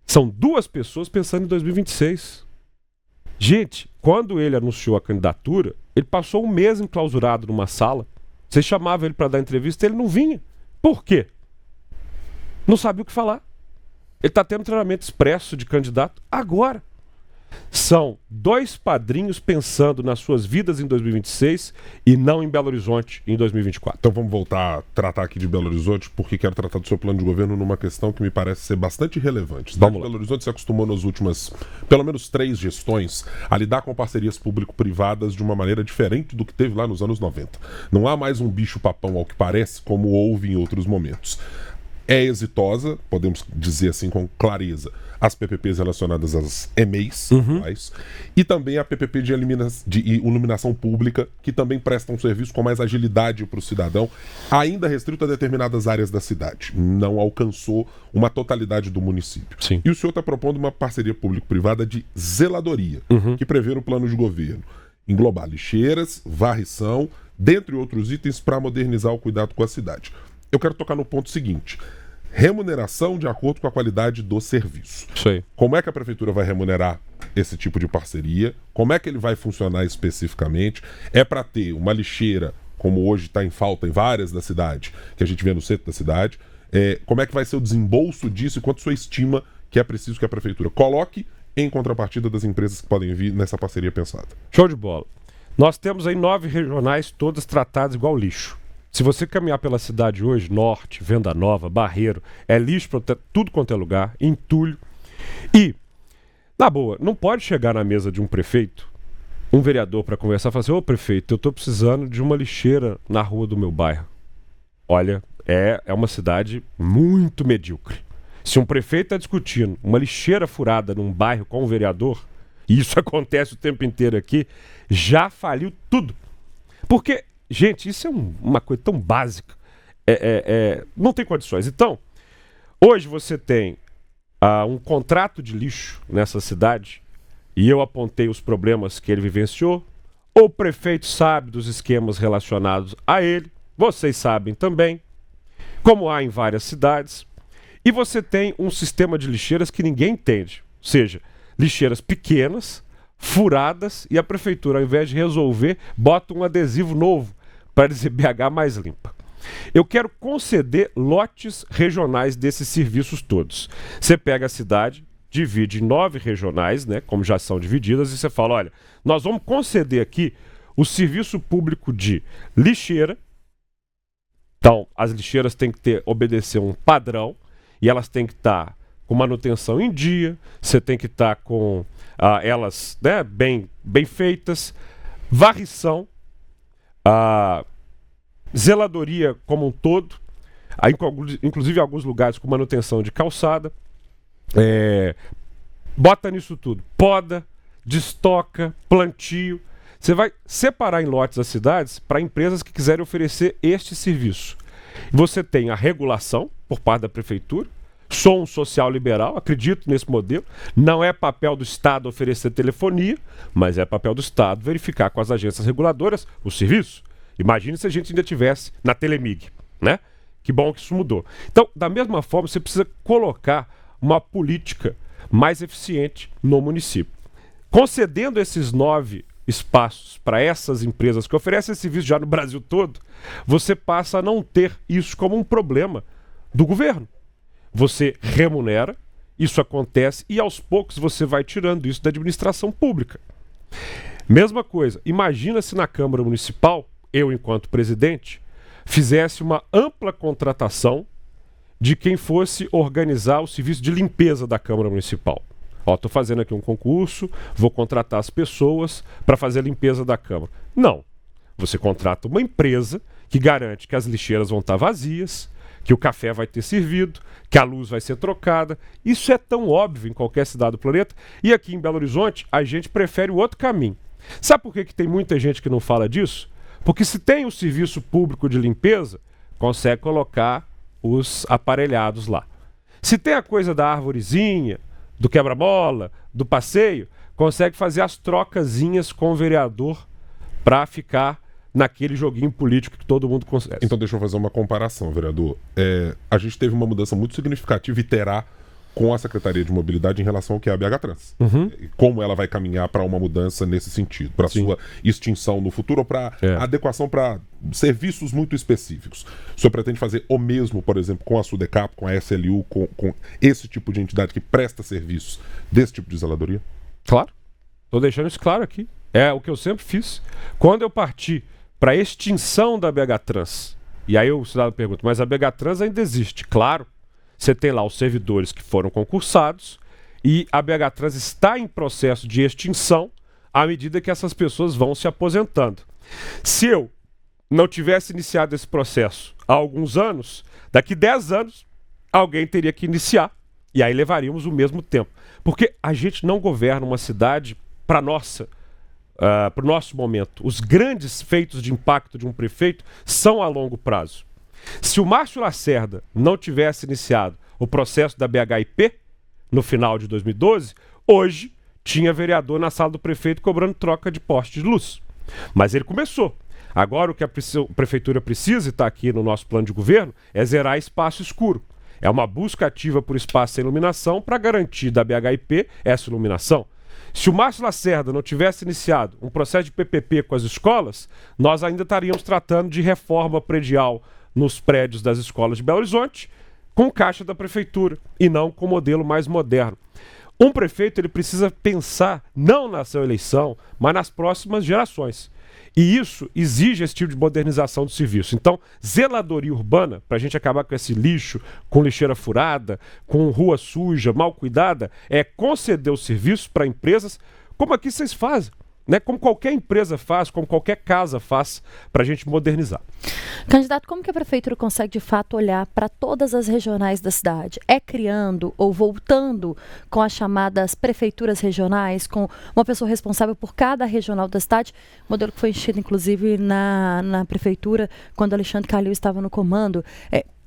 São 2 pessoas pensando em 2026. Gente, quando ele anunciou a candidatura, ele passou 1 mês enclausurado numa sala. Você chamava ele para dar entrevista, ele não vinha. Por quê? Não sabia o que falar. Ele está tendo treinamento expresso de candidato agora. São 2 padrinhos pensando nas suas vidas em 2026 e não em Belo Horizonte em 2024. Então vamos voltar a tratar aqui de Belo Horizonte, porque quero tratar do seu plano de governo numa questão que me parece ser bastante relevante. A cidade de Belo Horizonte se acostumou nas últimas, pelo menos 3 gestões, a lidar com parcerias público-privadas de uma maneira diferente do que teve lá nos anos 90. Não há mais um bicho-papão, ao que parece, como houve em outros momentos. É exitosa, podemos dizer assim com clareza, as PPPs relacionadas às EMEIs, e também a PPP de iluminação pública, que também prestam um serviço com mais agilidade para o cidadão, ainda restrito a determinadas áreas da cidade. Não alcançou uma totalidade do município. Sim. E o senhor está propondo uma parceria público-privada de zeladoria, que prevê no plano de governo englobar lixeiras, varrição, dentre outros itens, para modernizar o cuidado com a cidade. Eu quero tocar no ponto seguinte: remuneração de acordo com a qualidade do serviço. Sei. Como é que a prefeitura vai remunerar esse tipo de parceria? Como é que ele vai funcionar especificamente? É para ter uma lixeira, como hoje está em falta em várias da cidade, que a gente vê no centro da cidade? Como é que vai ser o desembolso disso e quanto o senhor estima que é preciso que a prefeitura coloque em contrapartida das empresas que podem vir nessa parceria pensada? Show de bola. Nós temos aí 9 regionais, todas tratadas igual lixo. Se você caminhar pela cidade hoje, Norte, Venda Nova, Barreiro, é lixo para tudo quanto é lugar, entulho. E, na boa, não pode chegar na mesa de um prefeito, um vereador, para conversar e falar assim: ô prefeito, eu estou precisando de uma lixeira na rua do meu bairro. Olha, é uma cidade muito medíocre. Se um prefeito está discutindo uma lixeira furada num bairro com um vereador, e isso acontece o tempo inteiro aqui, já faliu tudo. Porque, gente, isso é uma coisa tão básica. Não tem condições. Então, hoje você tem um contrato de lixo nessa cidade, e eu apontei os problemas que ele vivenciou. O prefeito sabe dos esquemas relacionados a ele. Vocês sabem também, como há em várias cidades. E você tem um sistema de lixeiras que ninguém entende. Ou seja, lixeiras pequenas, furadas, e a prefeitura, ao invés de resolver, bota um adesivo novo para dizer BH mais limpa. Eu quero conceder lotes regionais desses serviços todos. Você pega a cidade, divide em 9 regionais, né, como já são divididas, e você fala: olha, nós vamos conceder aqui o serviço público de lixeira. Então, as lixeiras têm que obedecer um padrão, e elas têm que estar com manutenção em dia, você tem que estar com elas, né, bem feitas, varrição, zeladoria como um todo, inclusive em alguns lugares com manutenção de calçada. Bota nisso tudo, poda, destoca, plantio. Você vai separar em lotes as cidades para empresas que quiserem oferecer este serviço. Você tem a regulação por parte da prefeitura. Sou um social liberal, acredito nesse modelo. Não é papel do Estado oferecer telefonia, mas é papel do Estado verificar com as agências reguladoras o serviço. Imagine se a gente ainda tivesse na Telemig, né? Que bom que isso mudou. Então, da mesma forma, você precisa colocar uma política mais eficiente no município. Concedendo esses 9 espaços para essas empresas que oferecem esse serviço já no Brasil todo, você passa a não ter isso como um problema do governo. Você remunera, isso acontece, e aos poucos você vai tirando isso da administração pública. Mesma coisa, imagina se na Câmara Municipal, eu enquanto presidente, fizesse uma ampla contratação de quem fosse organizar o serviço de limpeza da Câmara Municipal. Estou fazendo aqui um concurso, vou contratar as pessoas para fazer a limpeza da Câmara. Não. Você contrata uma empresa que garante que as lixeiras vão estar vazias, que o café vai ter servido, que a luz vai ser trocada. Isso é tão óbvio em qualquer cidade do planeta. E aqui em Belo Horizonte, a gente prefere o outro caminho. Sabe por que tem muita gente que não fala disso? Porque se tem o serviço público de limpeza, consegue colocar os aparelhados lá. Se tem a coisa da arvorezinha, do quebra-mola, do passeio, consegue fazer as trocazinhas com o vereador para ficar naquele joguinho político que todo mundo consegue. Então deixa eu fazer uma comparação, vereador. A gente teve uma mudança muito significativa e terá com a Secretaria de Mobilidade em relação ao que é a BH Trans. Como ela vai caminhar para uma mudança nesse sentido, para sua extinção no futuro ou para adequação para serviços muito específicos. O senhor pretende fazer o mesmo, por exemplo, com a SUDECAP, com a SLU, com esse tipo de entidade que presta serviços desse tipo de zeladoria? Claro. Estou deixando isso claro aqui. É o que eu sempre fiz. Quando eu parti para a extinção da BH Trans, e aí o cidadão pergunta, mas a BH Trans ainda existe? Claro. Você tem lá os servidores que foram concursados e a BH Trans está em processo de extinção à medida que essas pessoas vão se aposentando. Se eu não tivesse iniciado esse processo há alguns anos, daqui 10 anos alguém teria que iniciar e aí levaríamos o mesmo tempo. Porque a gente não governa uma cidade para o nosso momento. Os grandes feitos de impacto de um prefeito são a longo prazo. Se o Márcio Lacerda não tivesse iniciado o processo da BHIP no final de 2012, hoje tinha vereador na sala do prefeito cobrando troca de poste de luz. Mas ele começou. Agora o que a prefeitura precisa, e está aqui no nosso plano de governo, é zerar espaço escuro. É uma busca ativa por espaço sem iluminação para garantir da BHIP essa iluminação. Se o Márcio Lacerda não tivesse iniciado um processo de PPP com as escolas, nós ainda estaríamos tratando de reforma predial nos prédios das escolas de Belo Horizonte, com caixa da prefeitura e não com modelo mais moderno. Um prefeito ele precisa pensar não na sua eleição, mas nas próximas gerações. E isso exige esse tipo de modernização do serviço. Então, zeladoria urbana, para a gente acabar com esse lixo, com lixeira furada, com rua suja, mal cuidada, é conceder o serviço para empresas como aqui vocês fazem. Né? Como qualquer empresa faz, como qualquer casa faz, para a gente modernizar. Candidato, como que a prefeitura consegue de fato olhar para todas as regionais da cidade? É criando ou voltando com as chamadas prefeituras regionais, com uma pessoa responsável por cada regional da cidade, modelo que foi enchido inclusive na prefeitura quando Alexandre Calil estava no comando.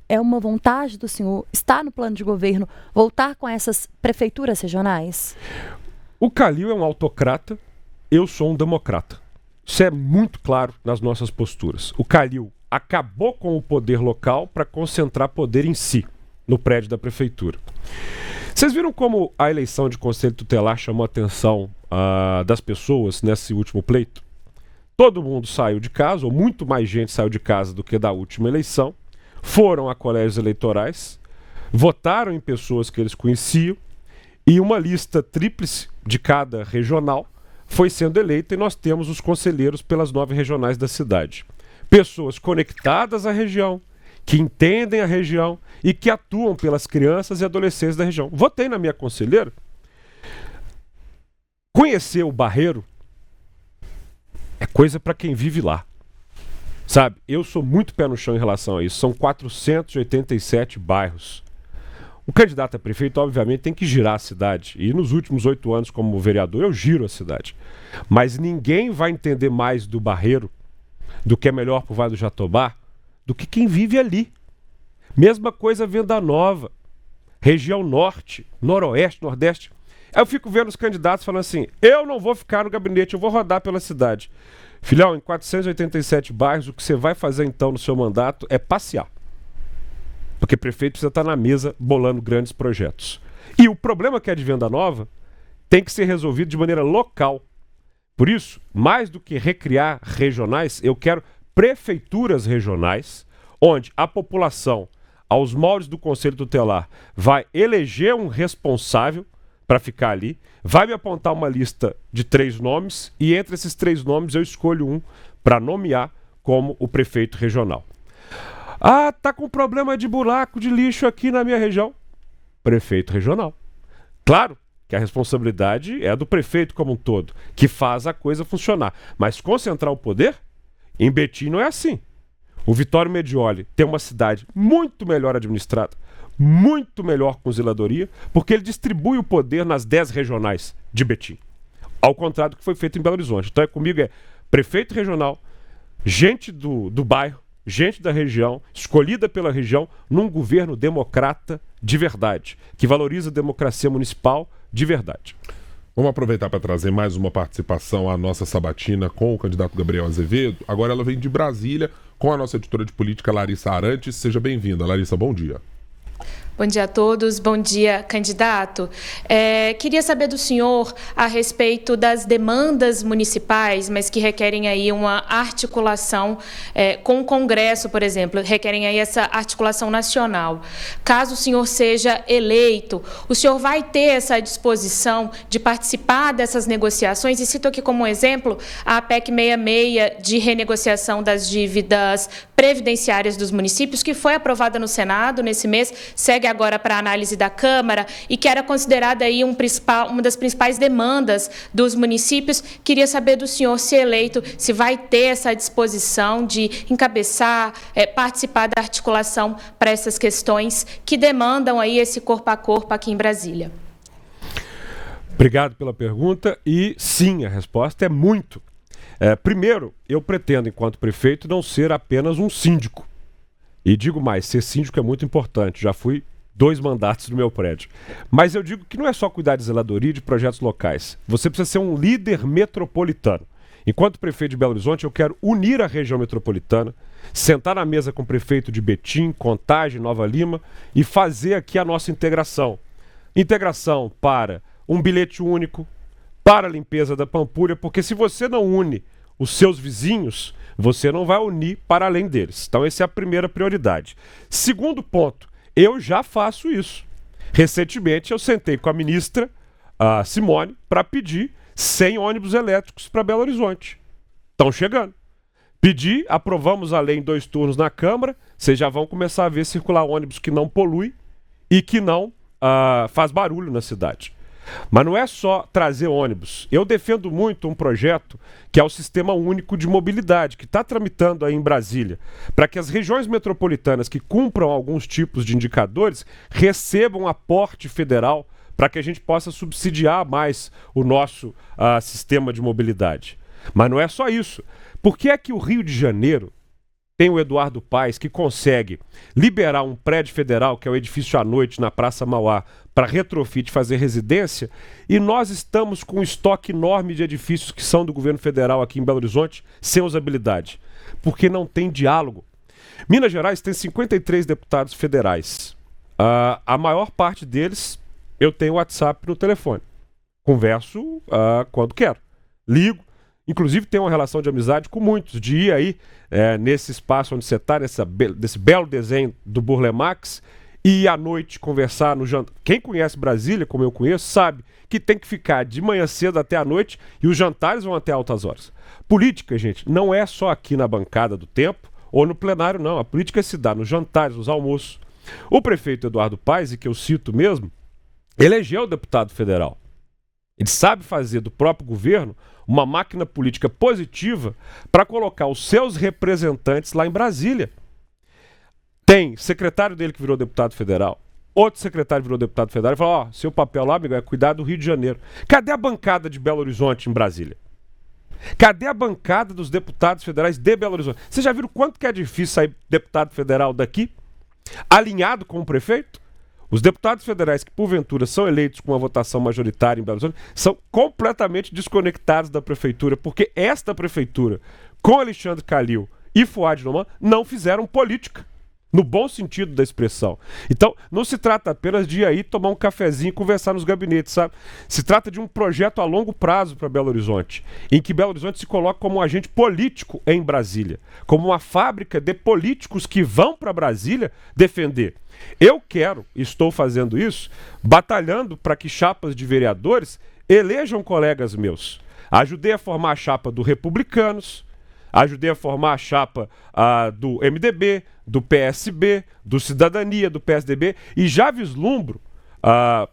É uma vontade do senhor, está no plano de governo, voltar com essas prefeituras regionais? O Calil é um autocrata. Eu sou um democrata. Isso é muito claro nas nossas posturas. O Calil acabou com o poder local para concentrar poder em si, no prédio da prefeitura. Vocês viram como a eleição de conselho tutelar chamou a atenção das pessoas nesse último pleito? Todo mundo saiu de casa, ou muito mais gente saiu de casa do que da última eleição, foram a colégios eleitorais, votaram em pessoas que eles conheciam e uma lista tríplice de cada regional foi sendo eleita e nós temos os conselheiros pelas 9 regionais da cidade. Pessoas conectadas à região, que entendem a região e que atuam pelas crianças e adolescentes da região. Votei na minha conselheira. Conhecer o Barreiro é coisa para quem vive lá. Sabe, eu sou muito pé no chão em relação a isso. São 487 bairros. O candidato a prefeito, obviamente, tem que girar a cidade. E nos últimos 8 anos, como vereador, eu giro a cidade. Mas ninguém vai entender mais do Barreiro, do que é melhor para o Vale do Jatobá, do que quem vive ali. Mesma coisa Venda Nova, região norte, noroeste, nordeste. Aí eu fico vendo os candidatos falando assim, eu não vou ficar no gabinete, eu vou rodar pela cidade. Filhão, em 487 bairros, o que você vai fazer então no seu mandato é passear. Porque prefeito precisa estar na mesa bolando grandes projetos. E o problema que é de Venda Nova tem que ser resolvido de maneira local. Por isso, mais do que recriar regionais, eu quero prefeituras regionais, onde a população, aos moldes do Conselho Tutelar, vai eleger um responsável para ficar ali, vai me apontar uma lista de 3 nomes e entre esses 3 nomes eu escolho um para nomear como o prefeito regional. Ah, tá com problema de buraco de lixo aqui na minha região. Prefeito regional. Claro que a responsabilidade é do prefeito como um todo, que faz a coisa funcionar. Mas concentrar o poder, em Betim não é assim. O Vitório Medioli tem uma cidade muito melhor administrada, muito melhor com zeladoria, porque ele distribui o poder nas 10 regionais de Betim. Ao contrário do que foi feito em Belo Horizonte. Então comigo é prefeito regional, gente do bairro, gente da região, escolhida pela região, num governo democrata de verdade, que valoriza a democracia municipal de verdade. Vamos aproveitar para trazer mais uma participação à nossa sabatina com o candidato Gabriel Azevedo. Agora ela vem de Brasília com a nossa editora de política, Larissa Arantes. Seja bem-vinda. Larissa, bom dia. Bom dia a todos, bom dia, candidato. Queria saber do senhor a respeito das demandas municipais, mas que requerem aí uma articulação com o Congresso, por exemplo, requerem aí essa articulação nacional. Caso o senhor seja eleito, o senhor vai ter essa disposição de participar dessas negociações? E cito aqui como exemplo a PEC 66 de renegociação das dívidas previdenciárias dos municípios, que foi aprovada no Senado nesse mês, segue agora para análise da Câmara e que era considerada aí uma das principais demandas dos municípios. Queria saber do senhor, se eleito, se vai ter essa disposição de encabeçar, participar da articulação para essas questões que demandam aí esse corpo a corpo aqui em Brasília. Obrigado pela pergunta e sim, a resposta é muito. Primeiro, eu pretendo, enquanto prefeito, não ser apenas um síndico. E digo mais, ser síndico é muito importante. Já fui 2 mandatos no meu prédio. Mas eu digo que não é só cuidar de zeladoria e de projetos locais. Você precisa ser um líder metropolitano. Enquanto prefeito de Belo Horizonte, eu quero unir a região metropolitana, sentar na mesa com o prefeito de Betim, Contagem, Nova Lima e fazer aqui a nossa integração. Integração para um bilhete único, para a limpeza da Pampulha, porque se você não une os seus vizinhos, você não vai unir para além deles. Então essa é a primeira prioridade. Segundo ponto, eu já faço isso. Recentemente eu sentei com a ministra Simone para pedir 100 ônibus elétricos para Belo Horizonte. Estão chegando. Pedi, aprovamos a lei em 2 turnos na Câmara, vocês já vão começar a ver circular ônibus que não polui e que não faz barulho na cidade. Mas não é só trazer ônibus. Eu defendo muito um projeto que é o Sistema Único de Mobilidade, que está tramitando aí em Brasília, para que as regiões metropolitanas que cumpram alguns tipos de indicadores recebam aporte federal para que a gente possa subsidiar mais o nosso sistema de mobilidade. Mas não é só isso. Por que é que o Rio de Janeiro tem o Eduardo Paes, que consegue liberar um prédio federal, que é o edifício à noite na Praça Mauá, para retrofit fazer residência, e nós estamos com um estoque enorme de edifícios que são do governo federal aqui em Belo Horizonte, sem usabilidade? Porque não tem diálogo. Minas Gerais tem 53 deputados federais. A maior parte deles, eu tenho WhatsApp no telefone. Converso quando quero. Ligo. Inclusive tenho uma relação de amizade com muitos, de ir aí nesse espaço onde você está, desse belo desenho do Burle Marx, e à noite conversar no jantar. Quem conhece Brasília, como eu conheço, sabe que tem que ficar de manhã cedo até a noite e os jantares vão até altas horas. Política, gente, não é só aqui na bancada do Tempo ou no plenário, não. A política se dá nos jantares, nos almoços. O prefeito Eduardo Paes, e que eu cito mesmo, elegeu o deputado federal. Ele sabe fazer do próprio governo uma máquina política positiva para colocar os seus representantes lá em Brasília. Tem secretário dele que virou deputado federal, outro secretário virou deputado federal e falou, seu papel lá, amigo, é cuidar do Rio de Janeiro. Cadê a bancada de Belo Horizonte em Brasília? Cadê a bancada dos deputados federais de Belo Horizonte? Vocês já viram quanto que é difícil sair deputado federal daqui, alinhado com o prefeito? Os deputados federais que, porventura, são eleitos com uma votação majoritária em Belo Horizonte são completamente desconectados da prefeitura, porque esta prefeitura, com Alexandre Calil e Fuad Noman, não fizeram política, no bom sentido da expressão. Então, não se trata apenas de ir aí tomar um cafezinho e conversar nos gabinetes, sabe? Se trata de um projeto a longo prazo para Belo Horizonte, em que Belo Horizonte se coloca como um agente político em Brasília, como uma fábrica de políticos que vão para Brasília defender. Eu quero, estou fazendo isso, batalhando para que chapas de vereadores elejam colegas meus. Ajudei a formar a chapa do Republicanos, ajudei a formar a chapa do MDB, do PSB, do Cidadania, do PSDB, e já vislumbro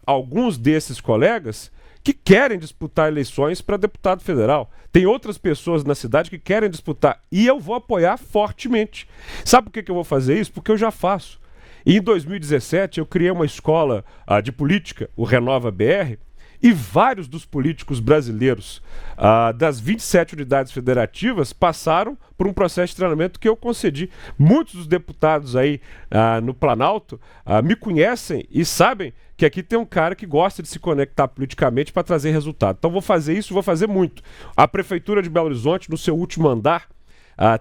alguns desses colegas que querem disputar eleições para deputado federal. Tem outras pessoas na cidade que querem disputar, e eu vou apoiar fortemente. Sabe por que eu vou fazer isso? Porque eu já faço. E em 2017 eu criei uma escola de política, o Renova BR, e vários dos políticos brasileiros das 27 unidades federativas passaram por um processo de treinamento que eu concedi. Muitos dos deputados aí no Planalto me conhecem e sabem que aqui tem um cara que gosta de se conectar politicamente para trazer resultado. Então vou fazer isso, vou fazer muito. A Prefeitura de Belo Horizonte, no seu último andar,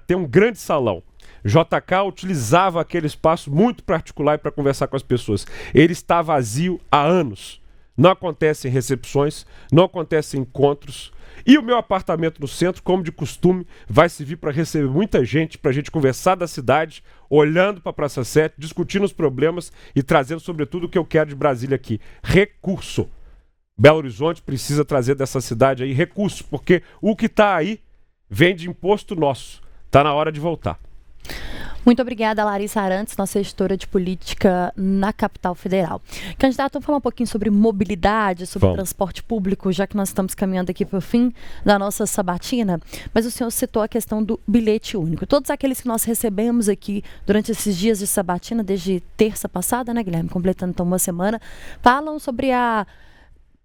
tem um grande salão. JK utilizava aquele espaço muito particular para conversar com as pessoas. Ele está vazio há anos. Não acontecem recepções, não acontecem encontros. E o meu apartamento no centro, como de costume, vai servir para receber muita gente, para a gente conversar da cidade, olhando para a Praça 7, discutindo os problemas e trazendo, sobretudo, o que eu quero de Brasília aqui: recurso. Belo Horizonte precisa trazer dessa cidade aí recurso, porque o que está aí vem de imposto nosso. Está na hora de voltar. Muito obrigada, Larissa Arantes, nossa editora de política na Capital Federal. Candidato, vamos falar um pouquinho sobre mobilidade, sobre transporte público, já que nós estamos caminhando aqui para o fim da nossa sabatina. Mas o senhor citou a questão do bilhete único. Todos aqueles que nós recebemos aqui durante esses dias de sabatina, desde terça passada, né, Guilherme? Completando então uma semana, falam sobre a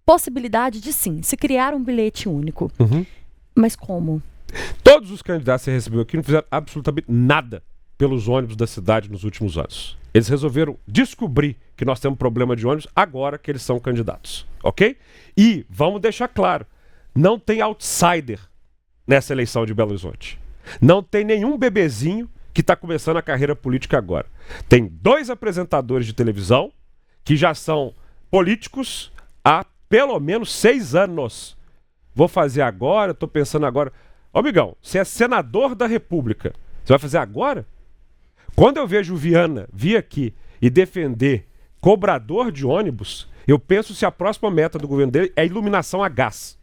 possibilidade de, sim, se criar um bilhete único. Mas como? Todos os candidatos que você recebeu aqui não fizeram absolutamente nada pelos ônibus da cidade nos últimos anos. Eles resolveram descobrir que nós temos problema de ônibus agora que eles são candidatos, ok? E vamos deixar claro, não tem outsider nessa eleição de Belo Horizonte. Não tem nenhum bebezinho que está começando a carreira política agora. Tem 2 apresentadores de televisão que já são políticos há pelo menos 6 anos. Vou fazer agora, estou pensando agora. Ô, amigão, você é senador da República, você vai fazer agora? Quando eu vejo o Viana vir aqui e defender cobrador de ônibus, eu penso se a próxima meta do governo dele é iluminação a gás.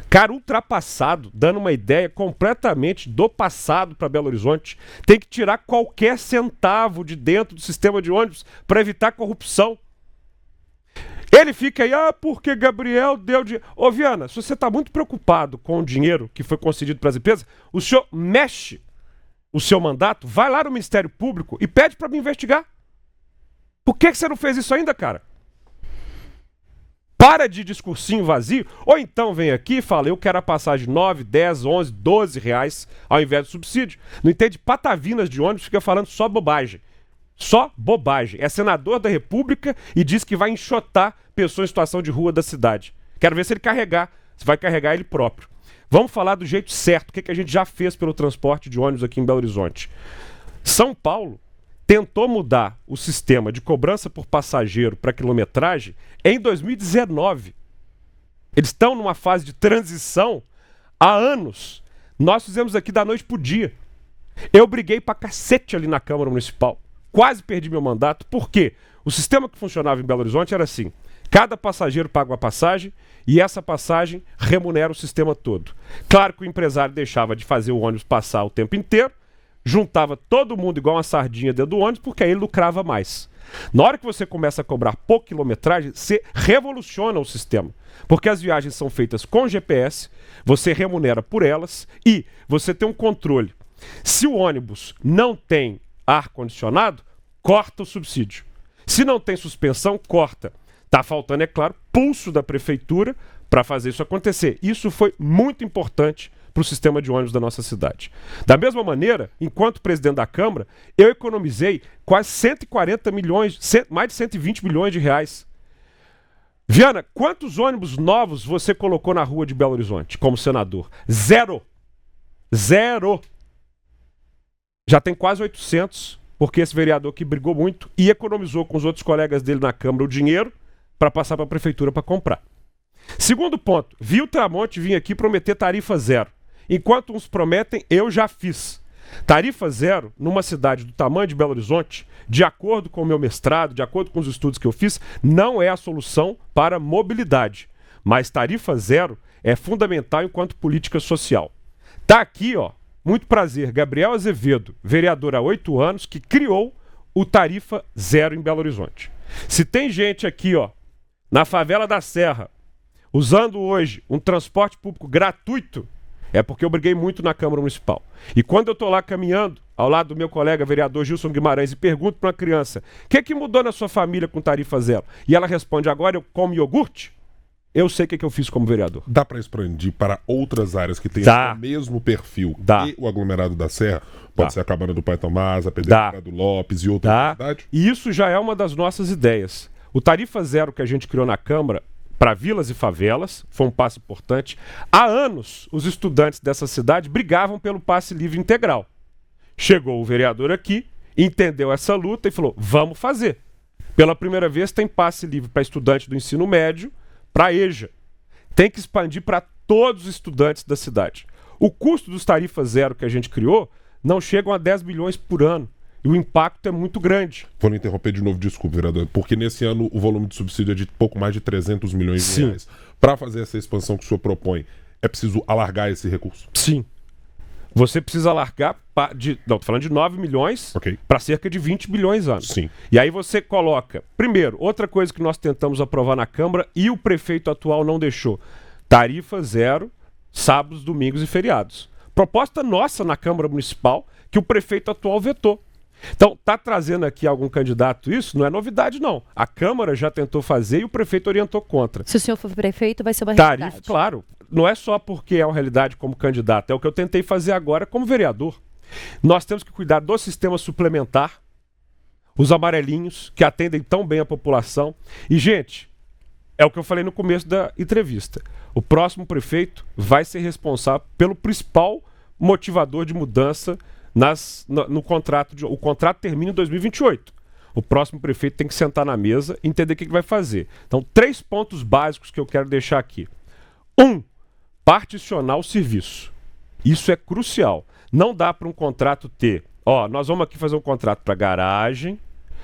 Cara ultrapassado, dando uma ideia completamente do passado para Belo Horizonte. Tem que tirar qualquer centavo de dentro do sistema de ônibus para evitar corrupção. Ele fica aí, porque Gabriel deu dinheiro. Ô, Viana, se você está muito preocupado com o dinheiro que foi concedido para as empresas, o senhor mexe o seu mandato, vai lá no Ministério Público e pede para me investigar. Por que você não fez isso ainda, cara? Para de discursinho vazio, ou então vem aqui e fala, eu quero a passagem de 9, 10, 11, 12 reais ao invés do subsídio. Não entende patavinas de ônibus, fica falando só bobagem. Só bobagem. É senador da República e diz que vai enxotar pessoas em situação de rua da cidade. Quero ver se ele vai carregar ele próprio. Vamos falar do jeito certo, o que a gente já fez pelo transporte de ônibus aqui em Belo Horizonte. São Paulo tentou mudar o sistema de cobrança por passageiro para quilometragem em 2019. Eles estão numa fase de transição há anos. Nós fizemos aqui da noite pro dia. Eu briguei pra cacete ali na Câmara Municipal. Quase perdi meu mandato. Por quê? O sistema que funcionava em Belo Horizonte era assim. Cada passageiro paga uma passagem e essa passagem remunera o sistema todo. Claro que o empresário deixava de fazer o ônibus passar o tempo inteiro, juntava todo mundo igual uma sardinha dentro do ônibus, porque aí ele lucrava mais. Na hora que você começa a cobrar por quilometragem, você revoluciona o sistema. Porque as viagens são feitas com GPS, você remunera por elas e você tem um controle. Se o ônibus não tem ar-condicionado, corta o subsídio. Se não tem suspensão, corta. Está faltando, é claro, pulso da prefeitura para fazer isso acontecer. Isso foi muito importante para o sistema de ônibus da nossa cidade. Da mesma maneira, enquanto presidente da Câmara, eu economizei quase 140 milhões, mais de 120 milhões de reais. Viana, quantos ônibus novos você colocou na rua de Belo Horizonte como senador? 0. 0. Já tem quase 800, porque esse vereador que brigou muito e economizou com os outros colegas dele na Câmara o dinheiro para passar para a prefeitura para comprar. Segundo ponto, vi o Tramonte vir aqui prometer tarifa zero. Enquanto uns prometem, eu já fiz. Tarifa zero, numa cidade do tamanho de Belo Horizonte, de acordo com o meu mestrado, de acordo com os estudos que eu fiz, não é a solução para mobilidade. Mas tarifa zero é fundamental enquanto política social. Tá aqui, ó, muito prazer, Gabriel Azevedo, vereador há 8 anos, que criou o tarifa zero em Belo Horizonte. Se tem gente aqui, ó, na favela da Serra, usando hoje um transporte público gratuito, é porque eu briguei muito na Câmara Municipal. E quando eu estou lá caminhando, ao lado do meu colega vereador Gilson Guimarães, e pergunto para uma criança, o que mudou na sua família com tarifa zero? E ela responde, agora eu como iogurte? Eu sei o que eu fiz como vereador. Dá para expandir para outras áreas que têm o mesmo perfil e o aglomerado da Serra? Pode ser a Cabana do Pai Tomás, a Pedreira do Lopes e outras cidades? E isso já é uma das nossas ideias. O tarifa zero que a gente criou na Câmara para vilas e favelas, foi um passo importante. Há anos, os estudantes dessa cidade brigavam pelo passe livre integral. Chegou o vereador aqui, entendeu essa luta e falou, vamos fazer. Pela primeira vez tem passe livre para estudante do ensino médio, para EJA. Tem que expandir para todos os estudantes da cidade. O custo dos tarifas zero que a gente criou não chegam a 10 bilhões por ano. E o impacto é muito grande. Vou interromper de novo, desculpe, vereador, porque nesse ano o volume de subsídio é de pouco mais de 300 milhões de reais. Para fazer essa expansão que o senhor propõe, é preciso alargar esse recurso? Sim. Você precisa alargar tô falando de 9 milhões para cerca de 20 bilhões anos. Sim. E aí você coloca, primeiro, outra coisa que nós tentamos aprovar na Câmara e o prefeito atual não deixou, tarifa zero, sábados, domingos e feriados. Proposta nossa na Câmara Municipal que o prefeito atual vetou. Então, tá trazendo aqui algum candidato isso? Não é novidade, não. A Câmara já tentou fazer e o prefeito orientou contra. Se o senhor for prefeito, vai ser uma realidade. Tarifa, claro. Não é só porque é uma realidade como candidato, é o que eu tentei fazer agora como vereador. Nós temos que cuidar do sistema suplementar, os amarelinhos, que atendem tão bem a população. E, gente, é o que eu falei no começo da entrevista. O próximo prefeito vai ser responsável pelo principal motivador de mudança no contrato. O contrato termina em 2028. O próximo prefeito tem que sentar na mesa e entender o que vai fazer. Então, 3 pontos básicos que eu quero deixar aqui. 1. Particionar o serviço. Isso é crucial. Não dá para um contrato ter... nós vamos aqui fazer um contrato para garagem,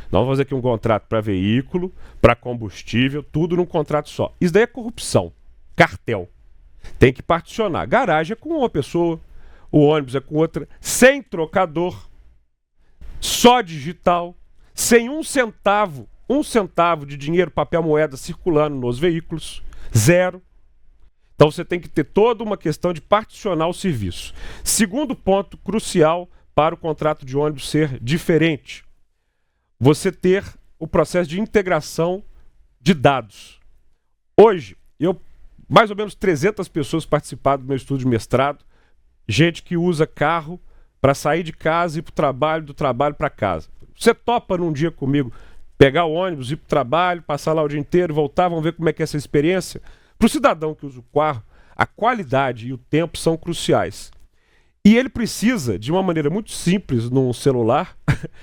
nós vamos fazer aqui um contrato para veículo, para combustível, tudo num contrato só. Isso daí é corrupção. Cartel. Tem que particionar. Garagem é com uma pessoa, o ônibus é com outra, sem trocador, só digital, sem um centavo de dinheiro, papel, moeda circulando nos veículos, zero. Então você tem que ter toda uma questão de particionar o serviço. Segundo ponto crucial para o contrato de ônibus ser diferente, você ter o processo de integração de dados. Hoje, mais ou menos 300 pessoas participaram do meu estudo de mestrado, gente que usa carro para sair de casa e ir para o trabalho, do trabalho para casa. Você topa num dia comigo pegar o ônibus, ir para o trabalho, passar lá o dia inteiro, voltar, vamos ver como é que é essa experiência? Para o cidadão que usa o carro, a qualidade e o tempo são cruciais. E ele precisa, de uma maneira muito simples, num celular,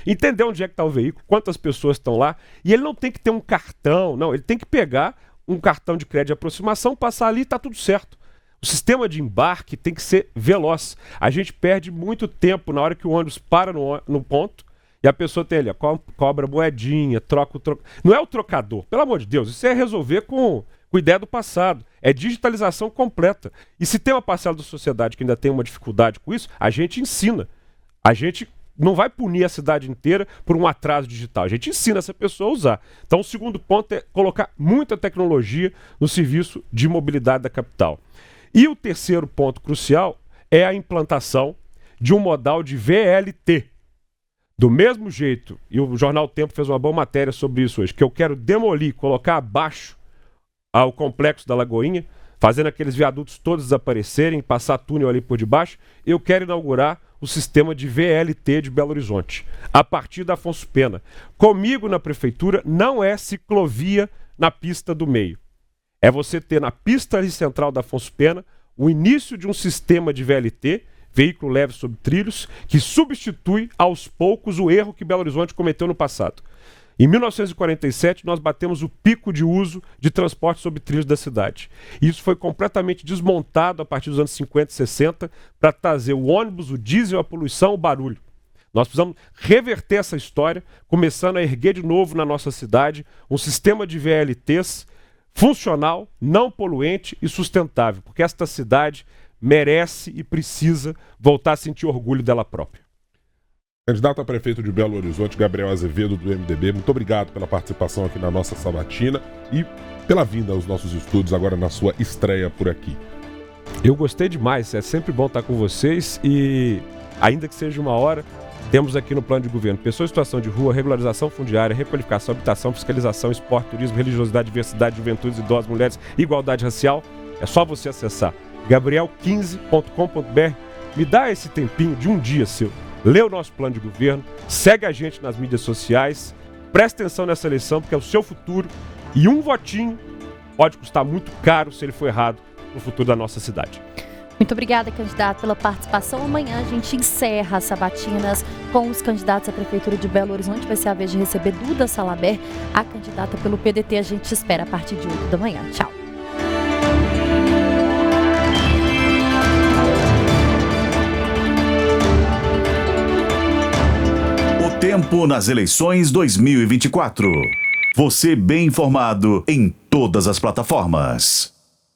entender onde é que está o veículo, quantas pessoas estão lá, e ele não tem que ter um cartão, não, ele tem que pegar um cartão de crédito de aproximação, passar ali e está tudo certo. O sistema de embarque tem que ser veloz. A gente perde muito tempo na hora que o ônibus para no ponto e a pessoa tem ali, cobra moedinha, troca. Não é o trocador, pelo amor de Deus, isso é resolver com ideia do passado. É digitalização completa. E se tem uma parcela da sociedade que ainda tem uma dificuldade com isso, a gente ensina. A gente não vai punir a cidade inteira por um atraso digital. A gente ensina essa pessoa a usar. Então o segundo ponto é colocar muita tecnologia no serviço de mobilidade da capital. E o terceiro ponto crucial é a implantação de um modal de VLT. Do mesmo jeito, e o Jornal Tempo fez uma boa matéria sobre isso hoje, que eu quero demolir, colocar abaixo ao complexo da Lagoinha, fazendo aqueles viadutos todos desaparecerem, passar túnel ali por debaixo, eu quero inaugurar o sistema de VLT de Belo Horizonte, a partir da Afonso Pena. Comigo na prefeitura não é ciclovia na pista do meio. É você ter na pista ali central da Afonso Pena o início de um sistema de VLT, veículo leve sobre trilhos, que substitui aos poucos o erro que Belo Horizonte cometeu no passado. Em 1947, nós batemos o pico de uso de transporte sobre trilhos da cidade. Isso foi completamente desmontado a partir dos anos 50 e 60 para trazer o ônibus, o diesel, a poluição, o barulho. Nós precisamos reverter essa história, começando a erguer de novo na nossa cidade um sistema de VLTs funcional, não poluente e sustentável, porque esta cidade merece e precisa voltar a sentir orgulho dela própria. Candidato a prefeito de Belo Horizonte, Gabriel Azevedo, do MDB, muito obrigado pela participação aqui na nossa sabatina e pela vinda aos nossos estudos agora na sua estreia por aqui. Eu gostei demais, é sempre bom estar com vocês e, ainda que seja uma hora, temos aqui no plano de governo pessoas em situação de rua, regularização fundiária, requalificação, habitação, fiscalização, esporte, turismo, religiosidade, diversidade, juventude, idosos, mulheres, igualdade racial. É só você acessar gabriel15.com.br. Me dá esse tempinho de um dia seu. Lê o nosso plano de governo, segue a gente nas mídias sociais, presta atenção nessa eleição, porque é o seu futuro e um votinho pode custar muito caro se ele for errado no futuro da nossa cidade. Muito obrigada, candidato, pela participação. Amanhã a gente encerra as sabatinas com os candidatos à Prefeitura de Belo Horizonte. Vai ser a vez de receber Duda Salaber, a candidata pelo PDT. A gente te espera a partir de 8 da manhã. Tchau. O tempo nas eleições 2024. Você bem informado em todas as plataformas.